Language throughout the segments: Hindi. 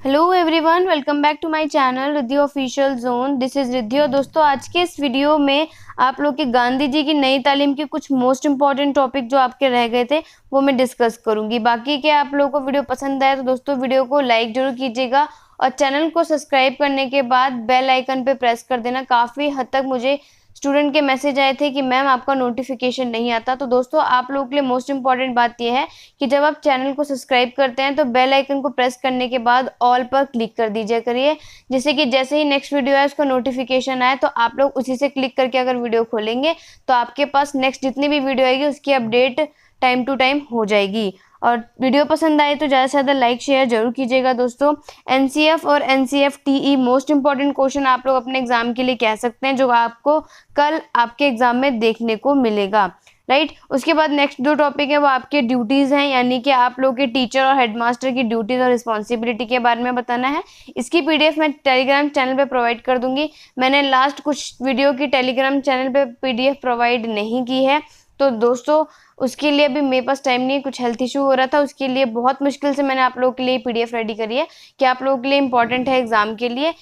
Hello everyone, welcome back to my channel Riddhi official zone. This is Riddhi. और दोस्तों, आज के इस वीडियो में आप लोग के गांधी जी की नई तालीम के कुछ मोस्ट इंपॉर्टेंट टॉपिक जो आपके रह गए थे वो मैं डिस्कस करूंगी। बाकी के आप लोगों को वीडियो पसंद आया तो दोस्तों वीडियो को लाइक जरूर कीजिएगा और चैनल को सब्सक्राइब करने के बाद बेल आइकन पे प्रेस कर देना। काफ़ी हद तक मुझे स्टूडेंट के मैसेज आए थे कि मैम आपका नोटिफिकेशन नहीं आता। तो दोस्तों, आप लोगों के लिए मोस्ट इंपॉर्टेंट बात यह है कि जब आप चैनल को सब्सक्राइब करते हैं तो बेल आइकन को प्रेस करने के बाद ऑल पर क्लिक कर दीजिए करिए, जिससे कि जैसे ही नेक्स्ट वीडियो है उसका नोटिफिकेशन आए तो आप लोग उसी से क्लिक करके अगर वीडियो खोलेंगे तो आपके पास नेक्स्ट जितनी भी वीडियो आएगी उसकी अपडेट टाइम टू टाइम हो जाएगी। और वीडियो पसंद आए तो ज़्यादा से ज़्यादा लाइक शेयर जरूर कीजिएगा। दोस्तों, एनसीएफ और एनसीएफ-टीई मोस्ट इंपॉर्टेंट क्वेश्चन आप लोग अपने एग्जाम के लिए कह सकते हैं, जो आपको कल आपके एग्जाम में देखने को मिलेगा। राइट। उसके बाद नेक्स्ट जो टॉपिक है वो आपके ड्यूटीज़ हैं, यानी कि आप लोग के टीचर और हेडमास्टर की ड्यूटीज़ और रिस्पॉन्सिबिलिटी के बारे में बताना है। इसकी पीडीएफ मैं टेलीग्राम चैनल पे प्रोवाइड कर दूंगी। मैंने लास्ट कुछ वीडियो की टेलीग्राम चैनल पे पीडीएफ प्रोवाइड नहीं की है, तो दोस्तों उसके लिए अभी मेरे पास टाइम नहीं है, कुछ हेल्थ इशू हो रहा था, उसके लिए बहुत मुश्किल से मैंने आप लोगों के लिए पीडीएफ रेडी करी है कि आप लोगों के लिए इंपॉर्टेंट है एग्जाम के लिए।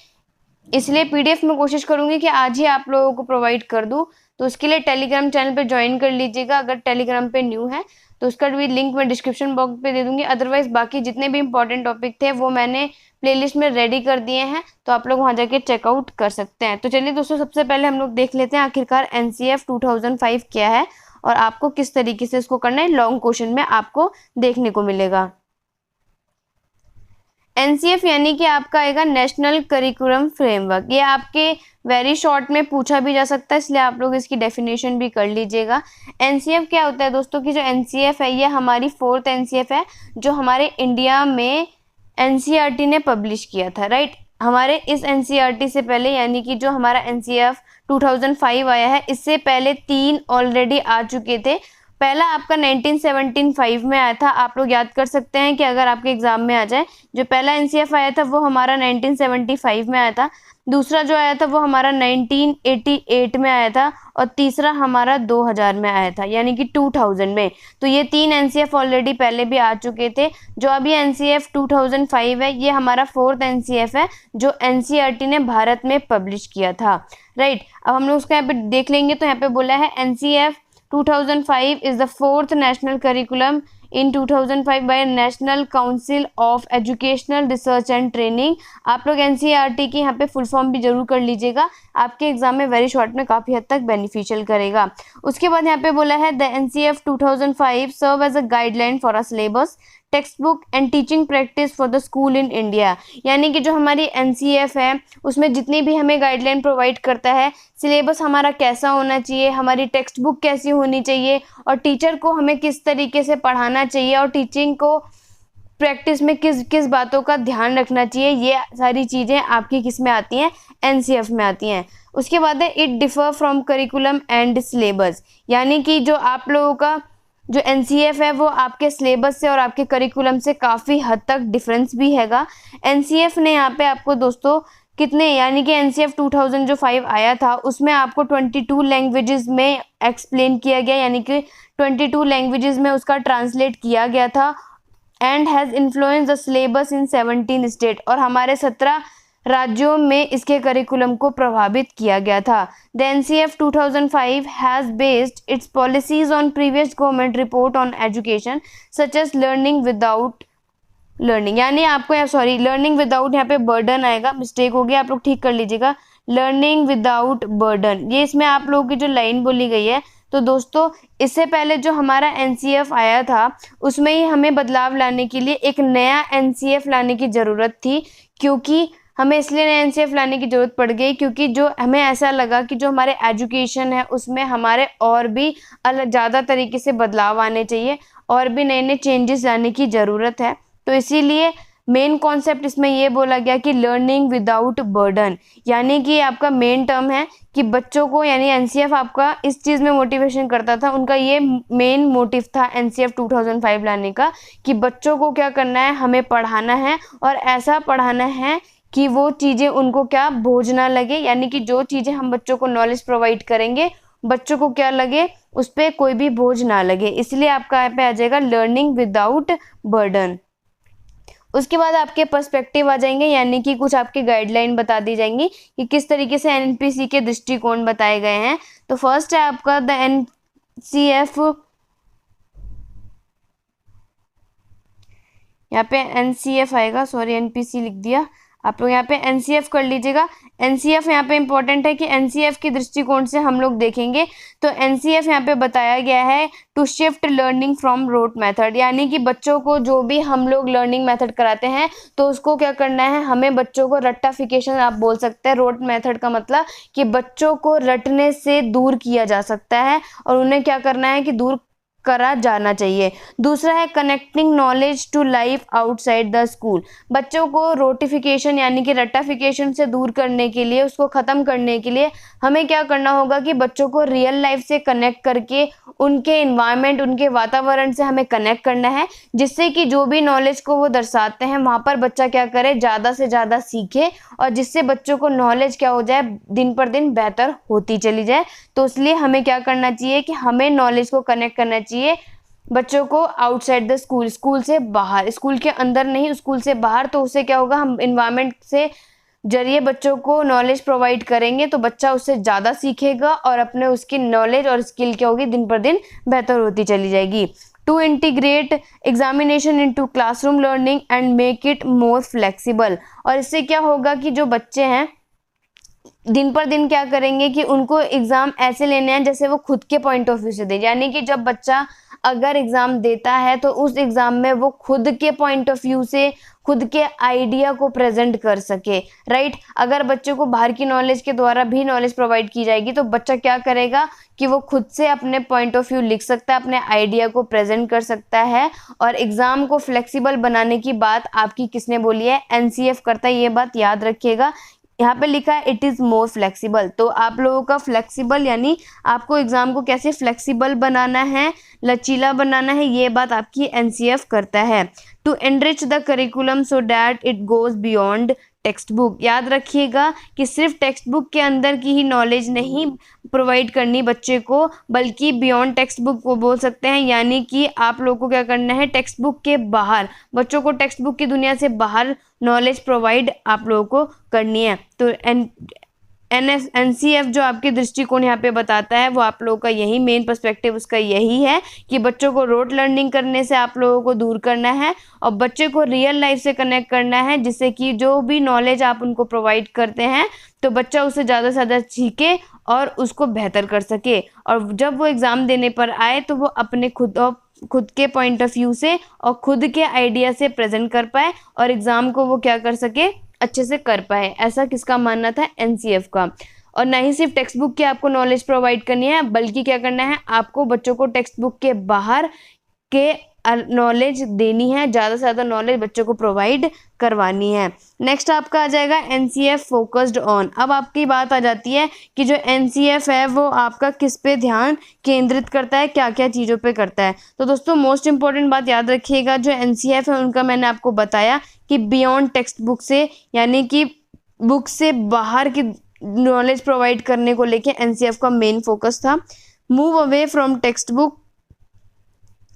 इसलिए पीडीएफ में कोशिश करूंगी कि आज ही आप लोगों को प्रोवाइड कर दूं। तो उसके लिए टेलीग्राम चैनल पे ज्वाइन कर लीजिएगा। अगर टेलीग्राम पे न्यू है तो उसका भी लिंक मैं डिस्क्रिप्शन बॉक्स पे दे दूंगी। अदरवाइज बाकी जितने भी इंपॉर्टेंट टॉपिक थे वो मैंने प्लेलिस्ट में रेडी कर दिए हैं, तो आप लोग वहां जाके चेकआउट कर सकते हैं। तो चलिए दोस्तों, सबसे पहले हम लोग देख लेते हैं आखिरकार एनसीएफ 2005 क्या है और आपको किस तरीके से इसको करना है। लॉन्ग क्वेश्चन में आपको देखने को मिलेगा। एनसीएफ यानी कि आपका आएगा नेशनल करिकुलम फ्रेमवर्क। ये आपके वेरी शॉर्ट में पूछा भी जा सकता है, इसलिए आप लोग इसकी डेफिनेशन भी कर लीजिएगा। एनसीएफ क्या होता है दोस्तों कि जो एनसीएफ है ये हमारी 4th एनसीएफ है जो हमारे इंडिया में एनसीईआरटी ने पब्लिश किया था। राइट। हमारे इस एनसीईआरटी से पहले यानी कि जो हमारा एनसीएफ 2005 आया है, इससे पहले 3 ऑलरेडी आ चुके थे। पहला आपका 1975 में आया था। आप लोग याद कर सकते हैं कि अगर आपके एग्जाम में आ जाए, जो पहला एनसीएफ आया था वो हमारा 1975 में आया था। दूसरा जो आया था वो हमारा 1988 में आया था और तीसरा हमारा 2000 में आया था, यानी कि 2000 में। तो ये 3 एनसीएफ ऑलरेडी पहले भी आ चुके थे। जो अभी एनसीएफ 2005 है ये हमारा 4th एनसीएफ है जो एनसीईआरटी ने भारत में पब्लिश किया था। राइट। अब हम लोग उसका यहाँ पे देख लेंगे तो यहाँ पे बोला है NCF 2005 is the 4th national curriculum in 2005 by National Council of Educational Research and Training। आप लोग एनसीईआरटी की यहाँ पे फुल फॉर्म भी जरूर कर लीजिएगा, आपके एग्जाम में वेरी शॉर्ट में काफ़ी हद तक बेनिफिशियल करेगा। उसके बाद यहाँ पे बोला है the NCF 2005 serves as a guideline for a syllabus, text book and teaching practice for the school in India. यानी कि जो हमारी एनसीएफ है उसमें जितनी भी हमें गाइडलाइन प्रोवाइड करता है, सिलेबस हमारा कैसा होना चाहिए, हमारी टेक्स्ट बुक कैसी होनी चाहिए और टीचर को हमें किस तरीके से पढ़ाना चाहिए और टीचिंग को प्रैक्टिस में किस किस बातों का ध्यान रखना चाहिए, ये सारी चीज़ें आपकी किस में आती हैं, एनसीएफ में आती हैं। उसके बाद है it differ from curriculum and syllabus, यानी कि जो आप लोगों का जो एनसीएफ है वो आपके सिलेबस से और आपके करिकुलम से काफ़ी हद तक डिफरेंस भी हैगा। एनसीएफ ने यहाँ पे आपको दोस्तों कितने, यानी कि एनसीएफ 2005 आया था उसमें आपको 22 लैंग्वेजेस में एक्सप्लेन किया गया, यानी कि 22 लैंग्वेजेस में उसका ट्रांसलेट किया गया था। And has influence the syllabus in 17 state, और हमारे 17 राज्यों में इसके करिकुलम को प्रभावित किया गया था। The NCF 2005 has based its policies on previous government report on education such as learning without learning, यानी आपको लर्निंग विदाउट यहाँ पे बर्डन आएगा, मिस्टेक हो गया, आप लोग ठीक कर लीजिएगा। लर्निंग विदाउट बर्डन, ये इसमें आप लोगों की जो लाइन बोली गई है। तो दोस्तों, इससे पहले जो हमारा एनसीएफ आया था उसमें ही हमें बदलाव लाने के लिए एक नया एनसीएफ लाने की ज़रूरत थी, क्योंकि हमें इसलिए नया एनसीएफ लाने की ज़रूरत पड़ गई क्योंकि जो हमें ऐसा लगा कि जो हमारे एजुकेशन है उसमें हमारे और भी ज़्यादा तरीके से बदलाव आने चाहिए और भी नए नए चेंजेस लाने की ज़रूरत है। तो इसीलिए मेन कॉन्सेप्ट इसमें ये बोला गया कि लर्निंग विदाउट बर्डन, यानी कि आपका मेन टर्म है कि बच्चों को, यानी एनसीएफ आपका इस चीज़ में मोटिवेशन करता था, उनका ये मेन मोटिव था एनसीएफ 2005 लाने का कि बच्चों को क्या करना है, हमें पढ़ाना है और ऐसा पढ़ाना है कि वो चीज़ें उनको क्या बोझ ना लगे, यानी कि जो चीज़ें हम बच्चों को नॉलेज प्रोवाइड करेंगे बच्चों को क्या लगे, उस पर कोई भी बोझ ना लगे। इसलिए आपका यहाँ पे आ जाएगा लर्निंग विदाउट बर्डन। उसके बाद आपके पर्सपेक्टिव आ जाएंगे, यानी कि कुछ आपके गाइडलाइन बता दी जाएंगी कि किस तरीके से एनपीसी के दृष्टिकोण बताए गए हैं। तो फर्स्ट है आपका द एनसीएफ, यहाँ पे एनसीएफ आएगा, सॉरी एनपीसी लिख दिया, आप लोग यहाँ पे एनसीएफ कर लीजिएगा। एनसीएफ यहाँ पे इंपॉर्टेंट है कि एनसीएफ के दृष्टिकोण से हम लोग देखेंगे तो एनसीएफ यहाँ पे बताया गया है to shift learning from rote method, यानी कि बच्चों को जो भी हम लोग लर्निंग मेथड कराते हैं तो उसको क्या करना है, हमें बच्चों को रट्टाफिकेशन आप बोल सकते हैं। रोट मेथड का मतलब कि बच्चों को रटने से दूर किया जा सकता है और उन्हें क्या करना है कि दूर करा जाना चाहिए। दूसरा है connecting knowledge to life outside the school, बच्चों को रोटिफिकेशन यानी कि रट्टाफिकेशन से दूर करने के लिए, उसको ख़त्म करने के लिए हमें क्या करना होगा कि बच्चों को रियल लाइफ से कनेक्ट करके उनके इन्वायरमेंट, उनके वातावरण से हमें कनेक्ट करना है, जिससे कि जो भी नॉलेज को वो दर्शाते हैं वहाँ पर बच्चा क्या करे, ज़्यादा से ज़्यादा सीखे और जिससे बच्चों को नॉलेज क्या हो जाए, दिन पर दिन बेहतर होती चली जाए। तो इसलिए हमें क्या करना चाहिए कि हमें नॉलेज को कनेक्ट करना चाहिए बच्चों को आउटसाइड द स्कूल, स्कूल से बाहर, स्कूल के अंदर नहीं, स्कूल से बाहर। तो उससे क्या होगा, हम इन्वायरमेंट से जरिए बच्चों को नॉलेज प्रोवाइड करेंगे तो बच्चा उससे ज़्यादा सीखेगा और अपने उसकी नॉलेज और स्किल क्या होगी, दिन पर दिन बेहतर होती चली जाएगी। To integrate examination into classroom learning and make it more flexible, और इससे क्या होगा कि जो बच्चे हैं दिन पर दिन क्या करेंगे कि उनको एग्ज़ाम ऐसे लेने हैं जैसे वो खुद के पॉइंट ऑफ व्यू से दे, यानी कि जब बच्चा अगर एग्ज़ाम देता है तो उस एग्ज़ाम में वो खुद के पॉइंट ऑफ व्यू से खुद के आइडिया को प्रेजेंट कर सके, राइट। अगर बच्चों को बाहर की नॉलेज के द्वारा भी नॉलेज प्रोवाइड की जाएगी तो बच्चा क्या करेगा कि वो खुद से अपने पॉइंट ऑफ व्यू लिख सकता है, अपने आइडिया को प्रेजेंट कर सकता है। और एग्ज़ाम को फ्लेक्सिबल बनाने की बात आपकी किसने बोली है, एनसीएफ करता है, ये बात याद रखिएगा। यहाँ पे लिखा है इट इज़ मोर फ्लेक्सिबल, तो आप लोगों का फ्लेक्सिबल यानी आपको एग्ज़ाम को कैसे फ्लेक्सिबल बनाना है, लचीला बनाना है, ये बात आपकी एनसीएफ करता है। To enrich the curriculum so that it goes beyond text book, याद रखिएगा कि सिर्फ टेक्स्ट बुक के अंदर की ही नॉलेज नहीं प्रोवाइड करनी बच्चे को, बल्कि बियॉन्ड टेक्स्ट बुक को बोल सकते हैं, यानी कि आप लोगों को क्या करना है, टेक्स्ट बुक के बाहर, बच्चों को टेक्स्ट बुक की दुनिया से बाहर नॉलेज प्रोवाइड आप लोगों को करनी है। तो एनसीएफ जो आपके दृष्टिकोण यहाँ पे बताता है वो आप लोगों का यही मेन पर्सपेक्टिव उसका यही है कि बच्चों को रोट लर्निंग करने से आप लोगों को दूर करना है और बच्चे को रियल लाइफ से कनेक्ट करना है, जिससे कि जो भी नॉलेज आप उनको प्रोवाइड करते हैं तो बच्चा उसे ज़्यादा से ज़्यादा सीखे और उसको बेहतर कर सके, और जब वो एग्ज़ाम देने पर आए तो वो अपने खुद के पॉइंट ऑफ व्यू से और खुद के आइडिया से प्रेजेंट कर पाए और एग्ज़ाम को वो क्या कर सके, अच्छे से कर पाए। ऐसा किसका मानना था, एनसीएफ का। और ना ही सिर्फ टेक्स्ट बुक की आपको नॉलेज प्रोवाइड करनी है, बल्कि क्या करना है, आपको बच्चों को टेक्स्ट बुक के बाहर के नॉलेज देनी है, ज़्यादा से ज़्यादा नॉलेज बच्चों को प्रोवाइड करवानी है। नेक्स्ट आपका आ जाएगा एनसीएफ फोकस्ड ऑन। अब आपकी बात आ जाती है कि जो एनसीएफ है वो आपका किस पे ध्यान केंद्रित करता है, क्या क्या चीज़ों पे करता है। तो दोस्तों मोस्ट इंपॉर्टेंट बात याद रखिएगा, जो एनसीएफ है उनका मैंने आपको बताया कि बियॉन्ड टेक्स्ट बुक से, यानी कि बुक से बाहर की नॉलेज प्रोवाइड करने को लेके एनसीएफ का मेन फोकस था। Move away from text book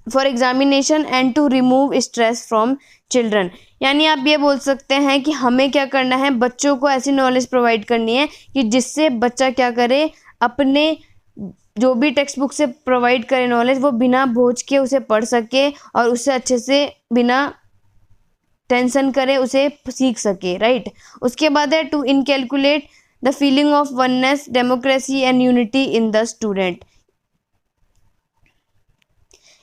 for examination and to remove stress from children, यानी आप ये बोल सकते हैं कि हमें क्या करना है, बच्चों को ऐसी नॉलेज प्रोवाइड करनी है कि जिससे बच्चा क्या करे, अपने जो भी टेक्स्ट बुक से प्रोवाइड करे नॉलेज वो बिना बोझ के उसे पढ़ सके और उससे अच्छे से बिना टेंशन करे उसे सीख सके, राइट। उसके बाद है to inculcate the feeling of oneness, democracy and unity in the student.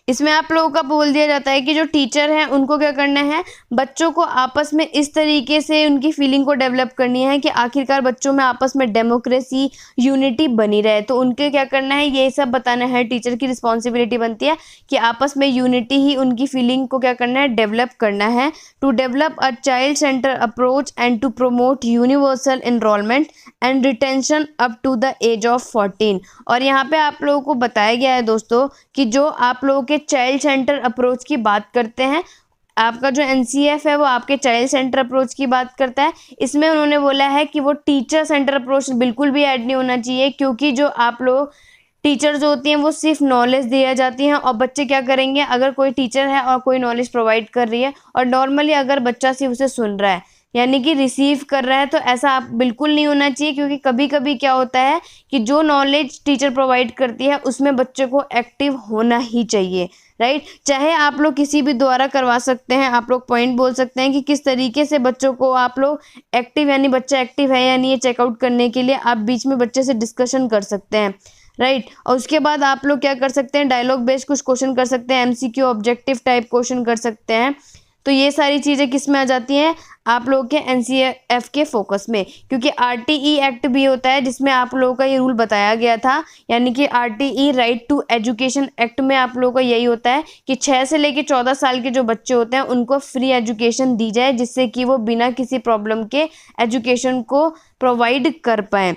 इसमें आप लोगों का बोल दिया जाता है कि जो टीचर हैं उनको क्या करना है, बच्चों को आपस में इस तरीके से उनकी फीलिंग को डेवलप करनी है कि आखिरकार बच्चों में आपस में डेमोक्रेसी, यूनिटी बनी रहे। तो उनके क्या करना है, ये सब बताना है, टीचर की रिस्पॉन्सिबिलिटी बनती है कि आपस में यूनिटी ही उनकी फीलिंग को क्या करना है, डेवलप करना है। To develop a child centre approach and to promote universal enrolment and retention up to the age of 14। और यहाँ पे आप लोगों को बताया गया है दोस्तों कि जो आप लोगों के चाइल्ड सेंटर अप्रोच की बात करते हैं, आपका जो एनसीएफ है वो आपके चाइल्ड सेंटर अप्रोच की बात करता है। इसमें उन्होंने बोला है कि वो टीचर सेंटर अप्रोच बिल्कुल भी ऐड नहीं होना चाहिए, क्योंकि जो आप लोग टीचर जो होती हैं वो सिर्फ नॉलेज दिया जाती हैं, और बच्चे क्या करेंगे, अगर कोई टीचर है और कोई नॉलेज प्रोवाइड कर रही है और नॉर्मली अगर बच्चा सिर्फ उसे सुन रहा है यानी कि रिसीव कर रहा है, तो ऐसा आप बिल्कुल नहीं होना चाहिए। क्योंकि कभी कभी क्या होता है कि जो नॉलेज टीचर प्रोवाइड करती है उसमें बच्चे को एक्टिव होना ही चाहिए, राइट। चाहे आप लोग किसी भी द्वारा करवा सकते हैं, आप लोग पॉइंट बोल सकते हैं कि किस तरीके से बच्चों को आप लोग एक्टिव, यानी बच्चा एक्टिव है या नहीं, ये चेकआउट करने के लिए आप बीच में बच्चे से डिस्कशन कर सकते हैं, राइट। और उसके बाद आप लोग क्या कर सकते हैं, डायलॉग बेस्ड कुछ क्वेश्चन कर सकते हैं, एमसीक्यू ऑब्जेक्टिव टाइप क्वेश्चन कर सकते हैं। तो ये सारी चीज़ें किस में आ जाती हैं, आप लोगों के एनसीएफ के फोकस में। क्योंकि आरटीई एक्ट भी होता है जिसमें आप लोगों का ये रूल बताया गया था, यानी कि RTE right to education act में आप लोगों का यही होता है कि 6 से लेकर 14 साल के जो बच्चे होते हैं उनको फ्री एजुकेशन दी जाए, जिससे कि वो बिना किसी प्रॉब्लम के एजुकेशन को प्रोवाइड कर पाएँ।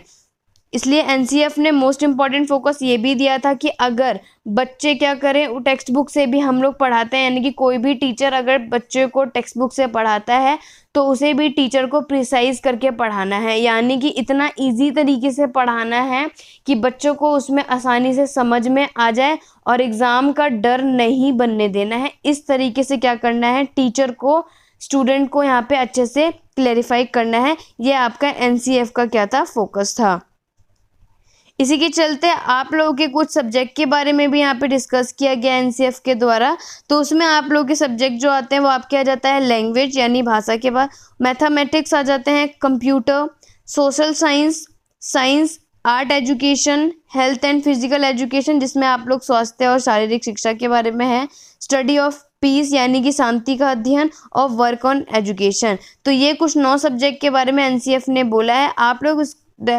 इसलिए एनसीएफ ने मोस्ट इम्पॉर्टेंट फोकस ये भी दिया था कि अगर बच्चे क्या करें, वो टेक्स्ट बुक से भी हम लोग पढ़ाते हैं, यानी कि कोई भी टीचर अगर बच्चे को टेक्स्ट बुक से पढ़ाता है तो उसे भी टीचर को प्रिसाइज करके पढ़ाना है, यानी कि इतना इजी तरीके से पढ़ाना है कि बच्चों को उसमें आसानी से समझ में आ जाए और एग्ज़ाम का डर नहीं बनने देना है। इस तरीके से क्या करना है, टीचर को स्टूडेंट को यहाँ पे अच्छे से क्लेरिफाई करना है। ये आपका एनसीएफ का क्या था, फोकस था। इसी के चलते आप लोगों के कुछ सब्जेक्ट के बारे में भी यहाँ पे डिस्कस किया गया एनसीएफ के द्वारा। तो उसमें आप लोगों के सब्जेक्ट जो आते हैं वो आपके आ जाता है लैंग्वेज यानी भाषा के बाद, मैथमेटिक्स आ जाते हैं, computer, social science, science, art education, health and physical education जिसमें आप लोग स्वास्थ्य और शारीरिक शिक्षा के बारे में है, स्टडी ऑफ पीस यानी कि शांति का अध्ययन, और वर्क ऑन एजुकेशन। तो ये कुछ 9 सब्जेक्ट के बारे में एनसीएफ ने बोला है। आप लोग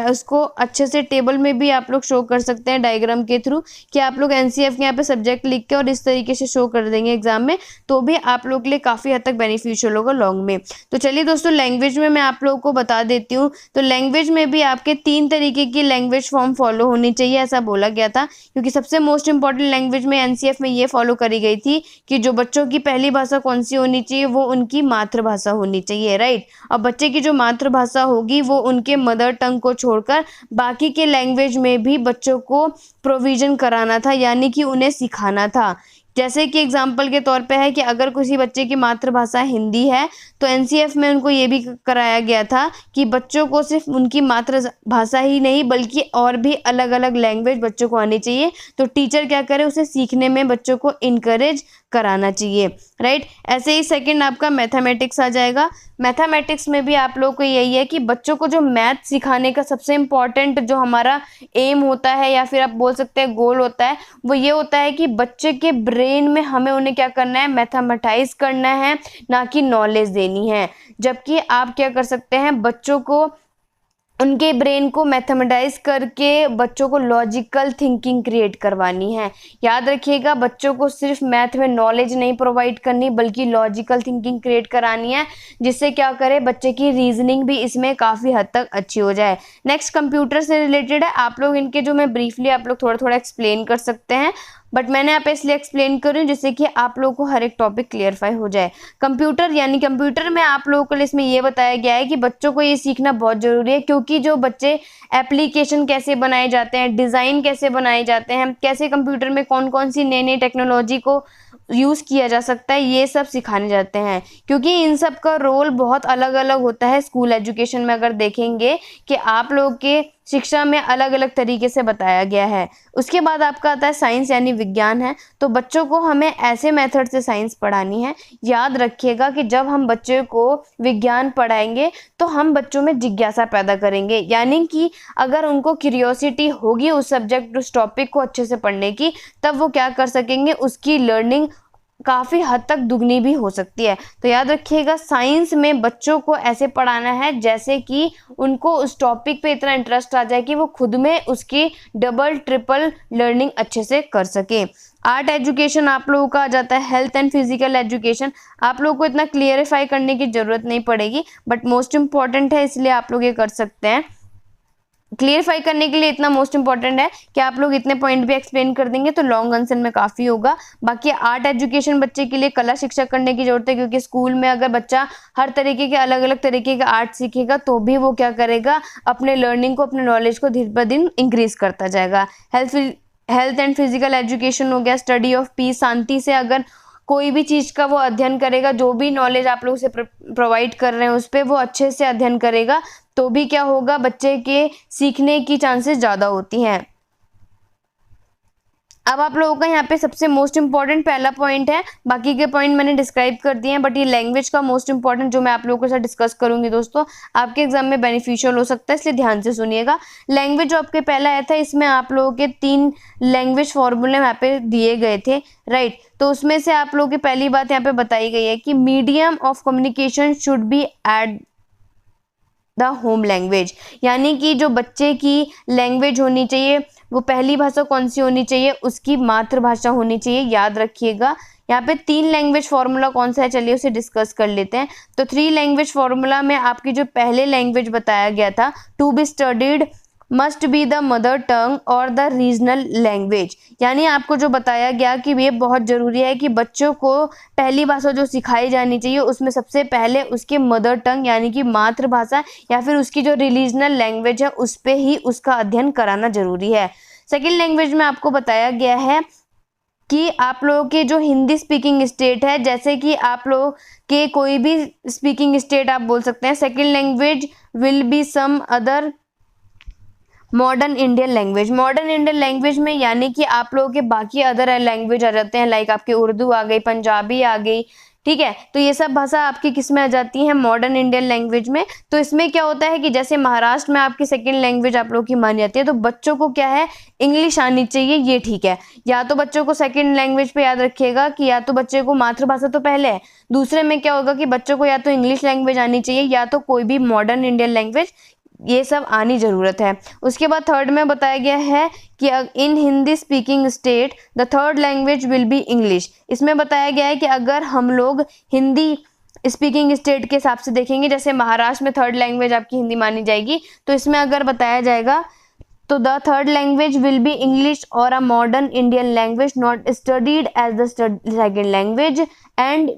उसको अच्छे से टेबल में भी आप लोग शो कर सकते हैं डायग्राम के थ्रू कि आप लोग एनसीएफ के यहाँ पे सब्जेक्ट लिख के और इस तरीके से शो कर देंगे एग्जाम में, तो भी आप लोग के लिए काफ़ी हद तक बेनिफिशियल होगा लॉन्ग में। तो चलिए दोस्तों, लैंग्वेज में मैं आप लोगों को बता देती हूँ। तो लैंग्वेज में भी आपके 3 तरीके की लैंग्वेज फॉर्म फॉलो होनी चाहिए, ऐसा बोला गया था। क्योंकि सबसे मोस्ट इंपॉर्टेंट लैंग्वेज में एनसीएफ में ये फॉलो करी गई थी कि जो बच्चों की पहली भाषा कौन सी होनी चाहिए, वो उनकी मातृभाषा होनी चाहिए, राइट। और बच्चे की जो मातृभाषा होगी वो उनके मदर टंग को छोड़कर बाकी के लैंग्वेज में भी बच्चों को प्रोविजन कराना था, यानी कि उन्हें सिखाना था। जैसे कि एग्जाम्पल के तौर पे है कि अगर किसी बच्चे की मातृभाषा हिंदी है तो एनसीएफ में उनको ये भी कराया गया था कि बच्चों को सिर्फ उनकी मातृभाषा ही नहीं बल्कि और भी अलग अलग लैंग्वेज बच्चों को आनी चाहिए। तो टीचर क्या करे, उसे सीखने में बच्चों को इनकरेज कराना चाहिए, राइट। ऐसे ही सेकंड आपका मैथमेटिक्स आ जाएगा। मैथमेटिक्स में भी आप लोगों को यही है कि बच्चों को जो मैथ सिखाने का सबसे इम्पॉर्टेंट जो हमारा एम होता है या फिर आप बोल सकते हैं गोल होता है, वो ये होता है कि बच्चे के ब्रेन में हमें उन्हें क्या करना है, मैथमेटाइज करना है, ना कि नॉलेज देनी है। जबकि आप क्या कर सकते हैं, बच्चों को उनके ब्रेन को मैथमेटाइज करके बच्चों को लॉजिकल थिंकिंग क्रिएट करवानी है। याद रखिएगा, बच्चों को सिर्फ मैथ में नॉलेज नहीं प्रोवाइड करनी बल्कि लॉजिकल थिंकिंग क्रिएट करानी है, जिससे क्या करे, बच्चे की रीजनिंग भी इसमें काफ़ी हद तक अच्छी हो जाए। नेक्स्ट कंप्यूटर से रिलेटेड है। आप लोग इनके जो मैं ब्रीफली आप लोग थोड़ा थोड़ा एक्सप्लेन कर सकते हैं, बट मैंने यहाँ पे इसलिए एक्सप्लेन कर रही हूँ जिससे कि आप लोगों को हर एक टॉपिक क्लियरफाई हो जाए। कंप्यूटर यानी कंप्यूटर में आप लोगों को इसमें ये बताया गया है कि बच्चों को ये सीखना बहुत ज़रूरी है, क्योंकि जो बच्चे एप्लीकेशन कैसे बनाए जाते हैं, डिज़ाइन कैसे बनाए जाते हैं, कैसे कंप्यूटर में कौन कौन सी नई नई टेक्नोलॉजी को यूज़ किया जा सकता है, ये सब सिखाने जाते हैं। क्योंकि इन सब का रोल बहुत अलग अलग होता है स्कूल एजुकेशन में। अगर देखेंगे कि आप लोग के शिक्षा में अलग अलग तरीके से बताया गया है। उसके बाद आपका आता है साइंस यानी विज्ञान है। तो बच्चों को हमें ऐसे मेथड से साइंस पढ़ानी है। याद रखिएगा कि जब हम बच्चे को विज्ञान पढ़ाएंगे तो हम बच्चों में जिज्ञासा पैदा करेंगे, यानी कि अगर उनको क्यूरियोसिटी होगी उस सब्जेक्ट उस टॉपिक को अच्छे से पढ़ने की, तब वो क्या कर सकेंगे, उसकी लर्निंग काफ़ी हद तक दुगनी भी हो सकती है। तो याद रखिएगा, साइंस में बच्चों को ऐसे पढ़ाना है जैसे कि उनको उस टॉपिक पे इतना इंटरेस्ट आ जाए कि वो खुद में उसकी डबल ट्रिपल लर्निंग अच्छे से कर सके। आर्ट एजुकेशन आप लोगों का आ जाता है। हेल्थ एंड फिजिकल एजुकेशन आप लोगों को इतना क्लियरिफाई करने की ज़रूरत नहीं पड़ेगी, बट मोस्ट इम्पॉर्टेंट है, इसलिए आप लोग ये कर सकते हैं। क्लियरिफाई करने के लिए इतना मोस्ट इंपॉर्टेंट है कि आप लोग इतने पॉइंट भी एक्सप्लेन कर देंगे तो लॉन्ग आंसर में काफ़ी होगा। बाकी आर्ट एजुकेशन बच्चे के लिए कला शिक्षा करने की जरूरत है, क्योंकि स्कूल में अगर बच्चा हर तरीके के अलग अलग तरीके के आर्ट सीखेगा तो भी वो क्या करेगा, अपने लर्निंग को, अपने नॉलेज को दिन ब दिन इंक्रीज करता जाएगा। हेल्थ एंड फिजिकल एजुकेशन हो गया, स्टडी ऑफ पीस, शांति से अगर कोई भी चीज़ का वो अध्ययन करेगा, जो भी नॉलेज आप लोग उसे प्रोवाइड कर रहे हैं उस पर वो अच्छे से अध्ययन करेगा, तो भी क्या होगा, बच्चे के सीखने की चांसेस ज़्यादा होती हैं। अब आप लोगों का यहाँ पे सबसे मोस्ट इंपॉर्टेंट पहला पॉइंट है, बाकी के पॉइंट मैंने डिस्क्राइब कर दिए हैं, बट ये लैंग्वेज का मोस्ट इंपॉर्टेंट जो मैं आप लोगों के साथ डिस्कस करूंगी दोस्तों, आपके एग्जाम में बेनिफिशियल हो सकता है, इसलिए ध्यान से सुनिएगा। लैंग्वेज जो आपके पहला आया था, इसमें आप लोगों के 3 लैंग्वेज फॉर्मूले यहाँ पे दिए गए थे, राइट। तो उसमें से आप लोगों की पहली बात यहाँ पे बताई गई है कि medium of communication should be at the home language, यानी कि जो बच्चे की लैंग्वेज होनी चाहिए वो पहली भाषा कौन सी होनी चाहिए, उसकी मातृभाषा होनी चाहिए, याद रखिएगा। यहाँ पे 3 लैंग्वेज फॉर्मूला कौन सा है, चलिए उसे डिस्कस कर लेते हैं। तो 3 लैंग्वेज फॉर्मूला में आपकी जो पहले लैंग्वेज बताया गया था, to be studied must be the mother tongue और द रीजनल लैंग्वेज, यानी आपको जो बताया गया कि ये बहुत ज़रूरी है कि बच्चों को पहली भाषा जो सिखाई जानी चाहिए उसमें सबसे पहले उसके मदर टंग यानी कि मातृभाषा या फिर उसकी जो रीजनल लैंग्वेज है उस पर ही उसका अध्ययन कराना जरूरी है। सेकेंड लैंग्वेज में आपको बताया गया है कि आप लोगों के जो हिंदी स्पीकिंग स्टेट है, जैसे कि आप लोगों के कोई भी स्पीकिंग स्टेट आप बोल सकते हैं, second language will be some other modern Indian language. Modern Indian language में यानी कि आप लोगों के बाकी अदर लैंग्वेज आ जाते हैं, लाइक आपके उर्दू आ गई, पंजाबी आ गई, ठीक है। तो ये सब भाषा आपकी किस में आ जाती है, मॉडर्न इंडियन लैंग्वेज में। तो इसमें क्या होता है कि जैसे महाराष्ट्र में आपकी सेकंड लैंग्वेज आप लोगों की मानी जाती है, तो बच्चों को क्या है, इंग्लिश आनी चाहिए, ये ठीक है। या तो बच्चों को सेकंड लैंग्वेज पे याद रखिएगा कि या तो बच्चे को मातृभाषा तो पहले है, दूसरे में क्या होगा कि बच्चों को या तो इंग्लिश लैंग्वेज आनी चाहिए या तो कोई भी मॉडर्न इंडियन लैंग्वेज, ये सब आनी ज़रूरत है। उसके बाद थर्ड में बताया गया है कि in Hindi speaking state the third language will be English. इसमें बताया गया है कि अगर हम लोग हिंदी स्पीकिंग स्टेट के हिसाब से देखेंगे, जैसे महाराष्ट्र में थर्ड लैंग्वेज आपकी हिंदी मानी जाएगी, तो इसमें अगर बताया जाएगा तो the third language will be English और a modern Indian language not studied as the second language, and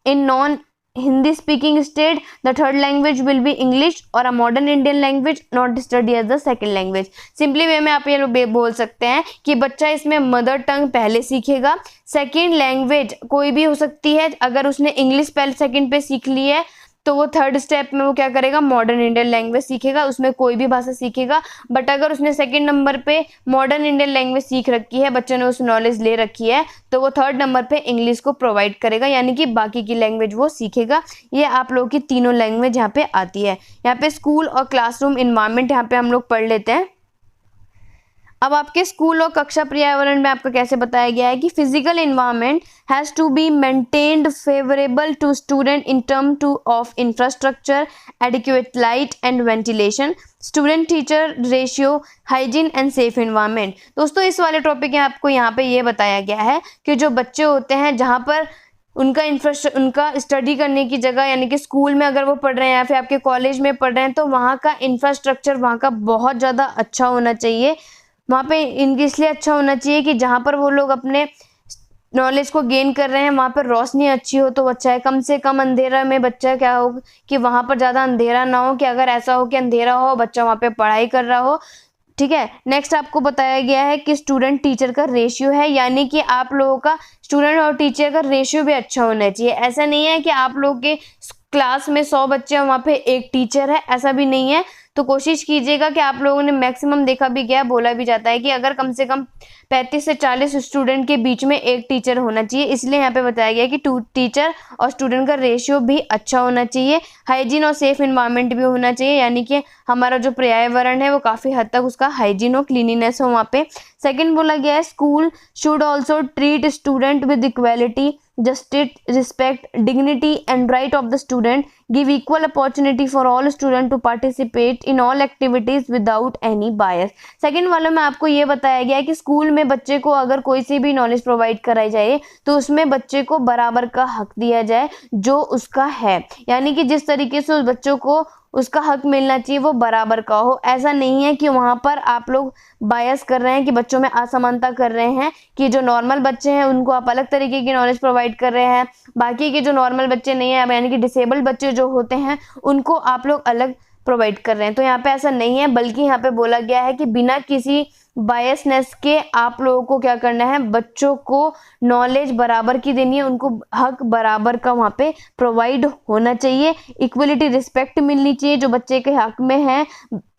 in non Hindi speaking state the third language will be English or a modern Indian language not studied as the second language। Simply way में आप ये बोल सकते हैं कि बच्चा इसमें मदर टंग पहले सीखेगा, सेकेंड लैंग्वेज कोई भी हो सकती है, अगर उसने इंग्लिश पहले सेकेंड पे सीख ली है तो वो थर्ड स्टेप में वो क्या करेगा, मॉडर्न इंडियन लैंग्वेज सीखेगा, उसमें कोई भी भाषा सीखेगा। बट अगर उसने सेकंड नंबर पे मॉडर्न इंडियन लैंग्वेज सीख रखी है, बच्चे ने उस नॉलेज ले रखी है, तो वो थर्ड नंबर पे इंग्लिश को प्रोवाइड करेगा, यानी कि बाकी की लैंग्वेज वो सीखेगा। ये आप लोगों की तीनों लैंग्वेज यहाँ पे आती है। यहाँ पे स्कूल और क्लासरूम इन्वायरमेंट यहाँ पे हम लोग पढ़ लेते हैं। अब आपके स्कूल और कक्षा पर्यावरण में आपको कैसे बताया गया है कि physical environment has to be maintained favourable to student in term to of infrastructure, adequate light and ventilation, student teacher ratio, hygiene and safe environment. दोस्तों इस वाले टॉपिक में आपको यहाँ पे ये बताया गया है कि जो बच्चे होते हैं जहाँ पर उनका स्टडी करने की जगह यानी कि स्कूल में अगर वो पढ़ रहे हैं या फिर आपके कॉलेज में पढ़ रहे हैं, तो वहाँ का इंफ्रास्ट्रक्चर वहाँ का बहुत ज़्यादा अच्छा होना चाहिए। वहाँ पे इनकी इसलिए अच्छा होना चाहिए कि जहाँ पर वो लोग अपने नॉलेज को गेन कर रहे हैं वहाँ पर रोशनी अच्छी हो तो अच्छा है, कम से कम अंधेरा में बच्चा क्या हो कि वहाँ पर ज़्यादा अंधेरा ना हो, कि अगर ऐसा हो कि अंधेरा हो बच्चा वहाँ पे पढ़ाई कर रहा हो, ठीक है। नेक्स्ट आपको बताया गया है कि स्टूडेंट टीचर का रेशियो है, यानी कि आप लोगों का स्टूडेंट और टीचर का रेशियो भी अच्छा होना चाहिए। ऐसा नहीं है कि आप लोगों के क्लास में 100 बच्चे हैं वहाँ पे एक टीचर है, ऐसा भी नहीं है। तो कोशिश कीजिएगा कि आप लोगों ने मैक्सिमम देखा भी गया, बोला भी जाता है कि अगर कम से कम 35 से 40 स्टूडेंट के बीच में एक टीचर होना चाहिए, इसलिए यहाँ पे बताया गया कि 2 टीचर और स्टूडेंट का रेशियो भी अच्छा होना चाहिए। हाइजीन और सेफ इन्वायरमेंट भी होना चाहिए, यानी कि हमारा जो पर्यावरण है वो काफ़ी हद तक उसका हाइजीन हो, क्लीनिनेस हो वहाँ पे। सेकेंड बोला गया है school should also treat student with equality, justice, respect, dignity and right of the student, give equal opportunity for all students to participate in all activities without any bias। Second वाले में आपको ये बताया गया है कि स्कूल में बच्चे को अगर कोई सी भी नॉलेज प्रोवाइड कराई जाए तो उसमें बच्चे को बराबर का हक दिया जाए जो उसका है, यानी कि जिस तरीके से उस बच्चों को उसका हक मिलना चाहिए वो बराबर का हो। ऐसा नहीं है कि वहाँ पर आप लोग बायस कर रहे हैं कि बच्चों में असमानता कर रहे हैं, कि जो नॉर्मल बच्चे हैं उनको आप अलग तरीके की नॉलेज प्रोवाइड कर रहे हैं, बाकी के जो नॉर्मल बच्चे नहीं हैं यानी कि डिसेबल्ड बच्चे जो होते हैं उनको आप लोग अलग प्रोवाइड कर रहे हैं। तो यहाँ पे ऐसा नहीं है, बल्कि यहाँ पे बोला गया है कि बिना किसी बायसनेस के आप लोगों को क्या करना है, बच्चों को नॉलेज बराबर की देनी है, उनको हक बराबर का वहाँ पे प्रोवाइड होना चाहिए, इक्वलिटी रिस्पेक्ट मिलनी चाहिए, जो बच्चे के हक में है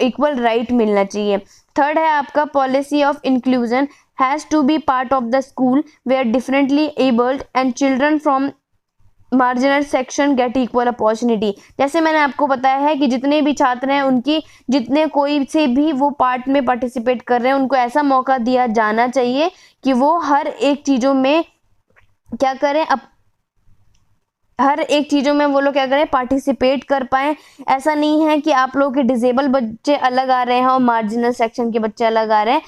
इक्वल राइट मिलना चाहिए। थर्ड है आपका policy of inclusion has to be part of the school where differently abled and children from marginal section get equal opportunity. जैसे मैंने आपको बताया है कि जितने भी छात्र हैं उनकी जितने कोई से भी वो पार्ट में पार्टिसिपेट कर रहे हैं, उनको ऐसा मौका दिया जाना चाहिए कि वो हर एक चीज़ों में क्या करें, हर एक चीज़ों में वो लोग क्या करें, पार्टिसिपेट कर पाएँ। ऐसा नहीं है कि आप लोगों के डिसेबल बच्चे अलग आ रहे हैं और मार्जिनल सेक्शन के बच्चे अलग आ रहे हैं,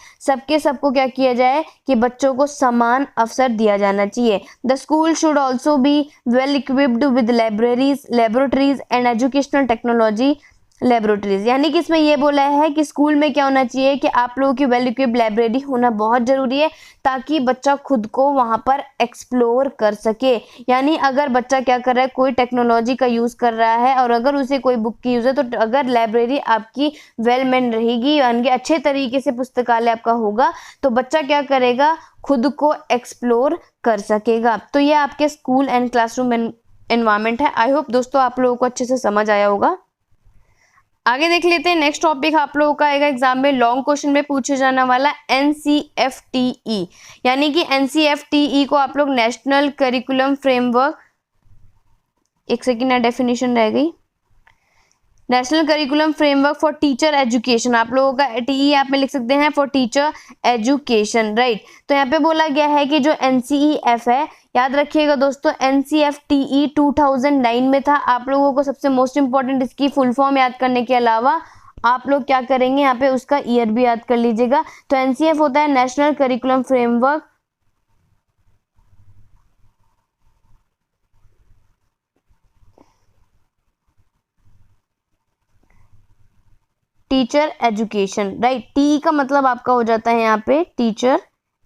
सबको क्या किया जाए कि बच्चों को समान अवसर दिया जाना चाहिए। The school should also be well equipped with libraries, laboratories and educational technology laboratories. यानी कि इसमें यह बोला है कि स्कूल में क्या होना चाहिए कि आप लोगों की वेल इक्विप्ड लाइब्रेरी होना बहुत ज़रूरी है, ताकि बच्चा खुद को वहाँ पर एक्सप्लोर कर सके। यानी अगर बच्चा क्या कर रहा है, कोई टेक्नोलॉजी का यूज़ कर रहा है और अगर उसे कोई बुक की यूज़ है, तो अगर लाइब्रेरी आपकी वेल मेन रहेगी, यानी अच्छे तरीके से पुस्तकालय आपका होगा, तो बच्चा क्या करेगा, खुद को एक्सप्लोर कर सकेगा। तो ये आपके स्कूल एंड क्लासरूम एनवायरनमेंट है। आई होप दोस्तों आप लोगों को अच्छे से समझ आया होगा। आगे देख लेते हैं नेक्स्ट टॉपिक आप लोगों का आएगा एग्जाम में लॉन्ग क्वेश्चन में पूछे जाने वाला NCFTE। यानी कि NCFTE को आप लोग नेशनल करिकुलम फ्रेमवर्क, एक सेकेंड डेफिनेशन रह गई, national curriculum framework for teacher education. आप लोगों का TE आप में लिख सकते हैं फॉर टीचर एजुकेशन, राइट। तो यहाँ पे बोला गया है कि जो NCEF है, याद रखिएगा दोस्तों, NCFTE 2009 में था। आप लोगों को सबसे मोस्ट इंपॉर्टेंट इसकी फुल फॉर्म याद करने के अलावा आप लोग क्या करेंगे, यहाँ पे उसका ईयर भी याद कर लीजिएगा। तो NCF होता है national curriculum framework teacher education, right. T का मतलब आपका हो जाता है यहाँ पे टीचर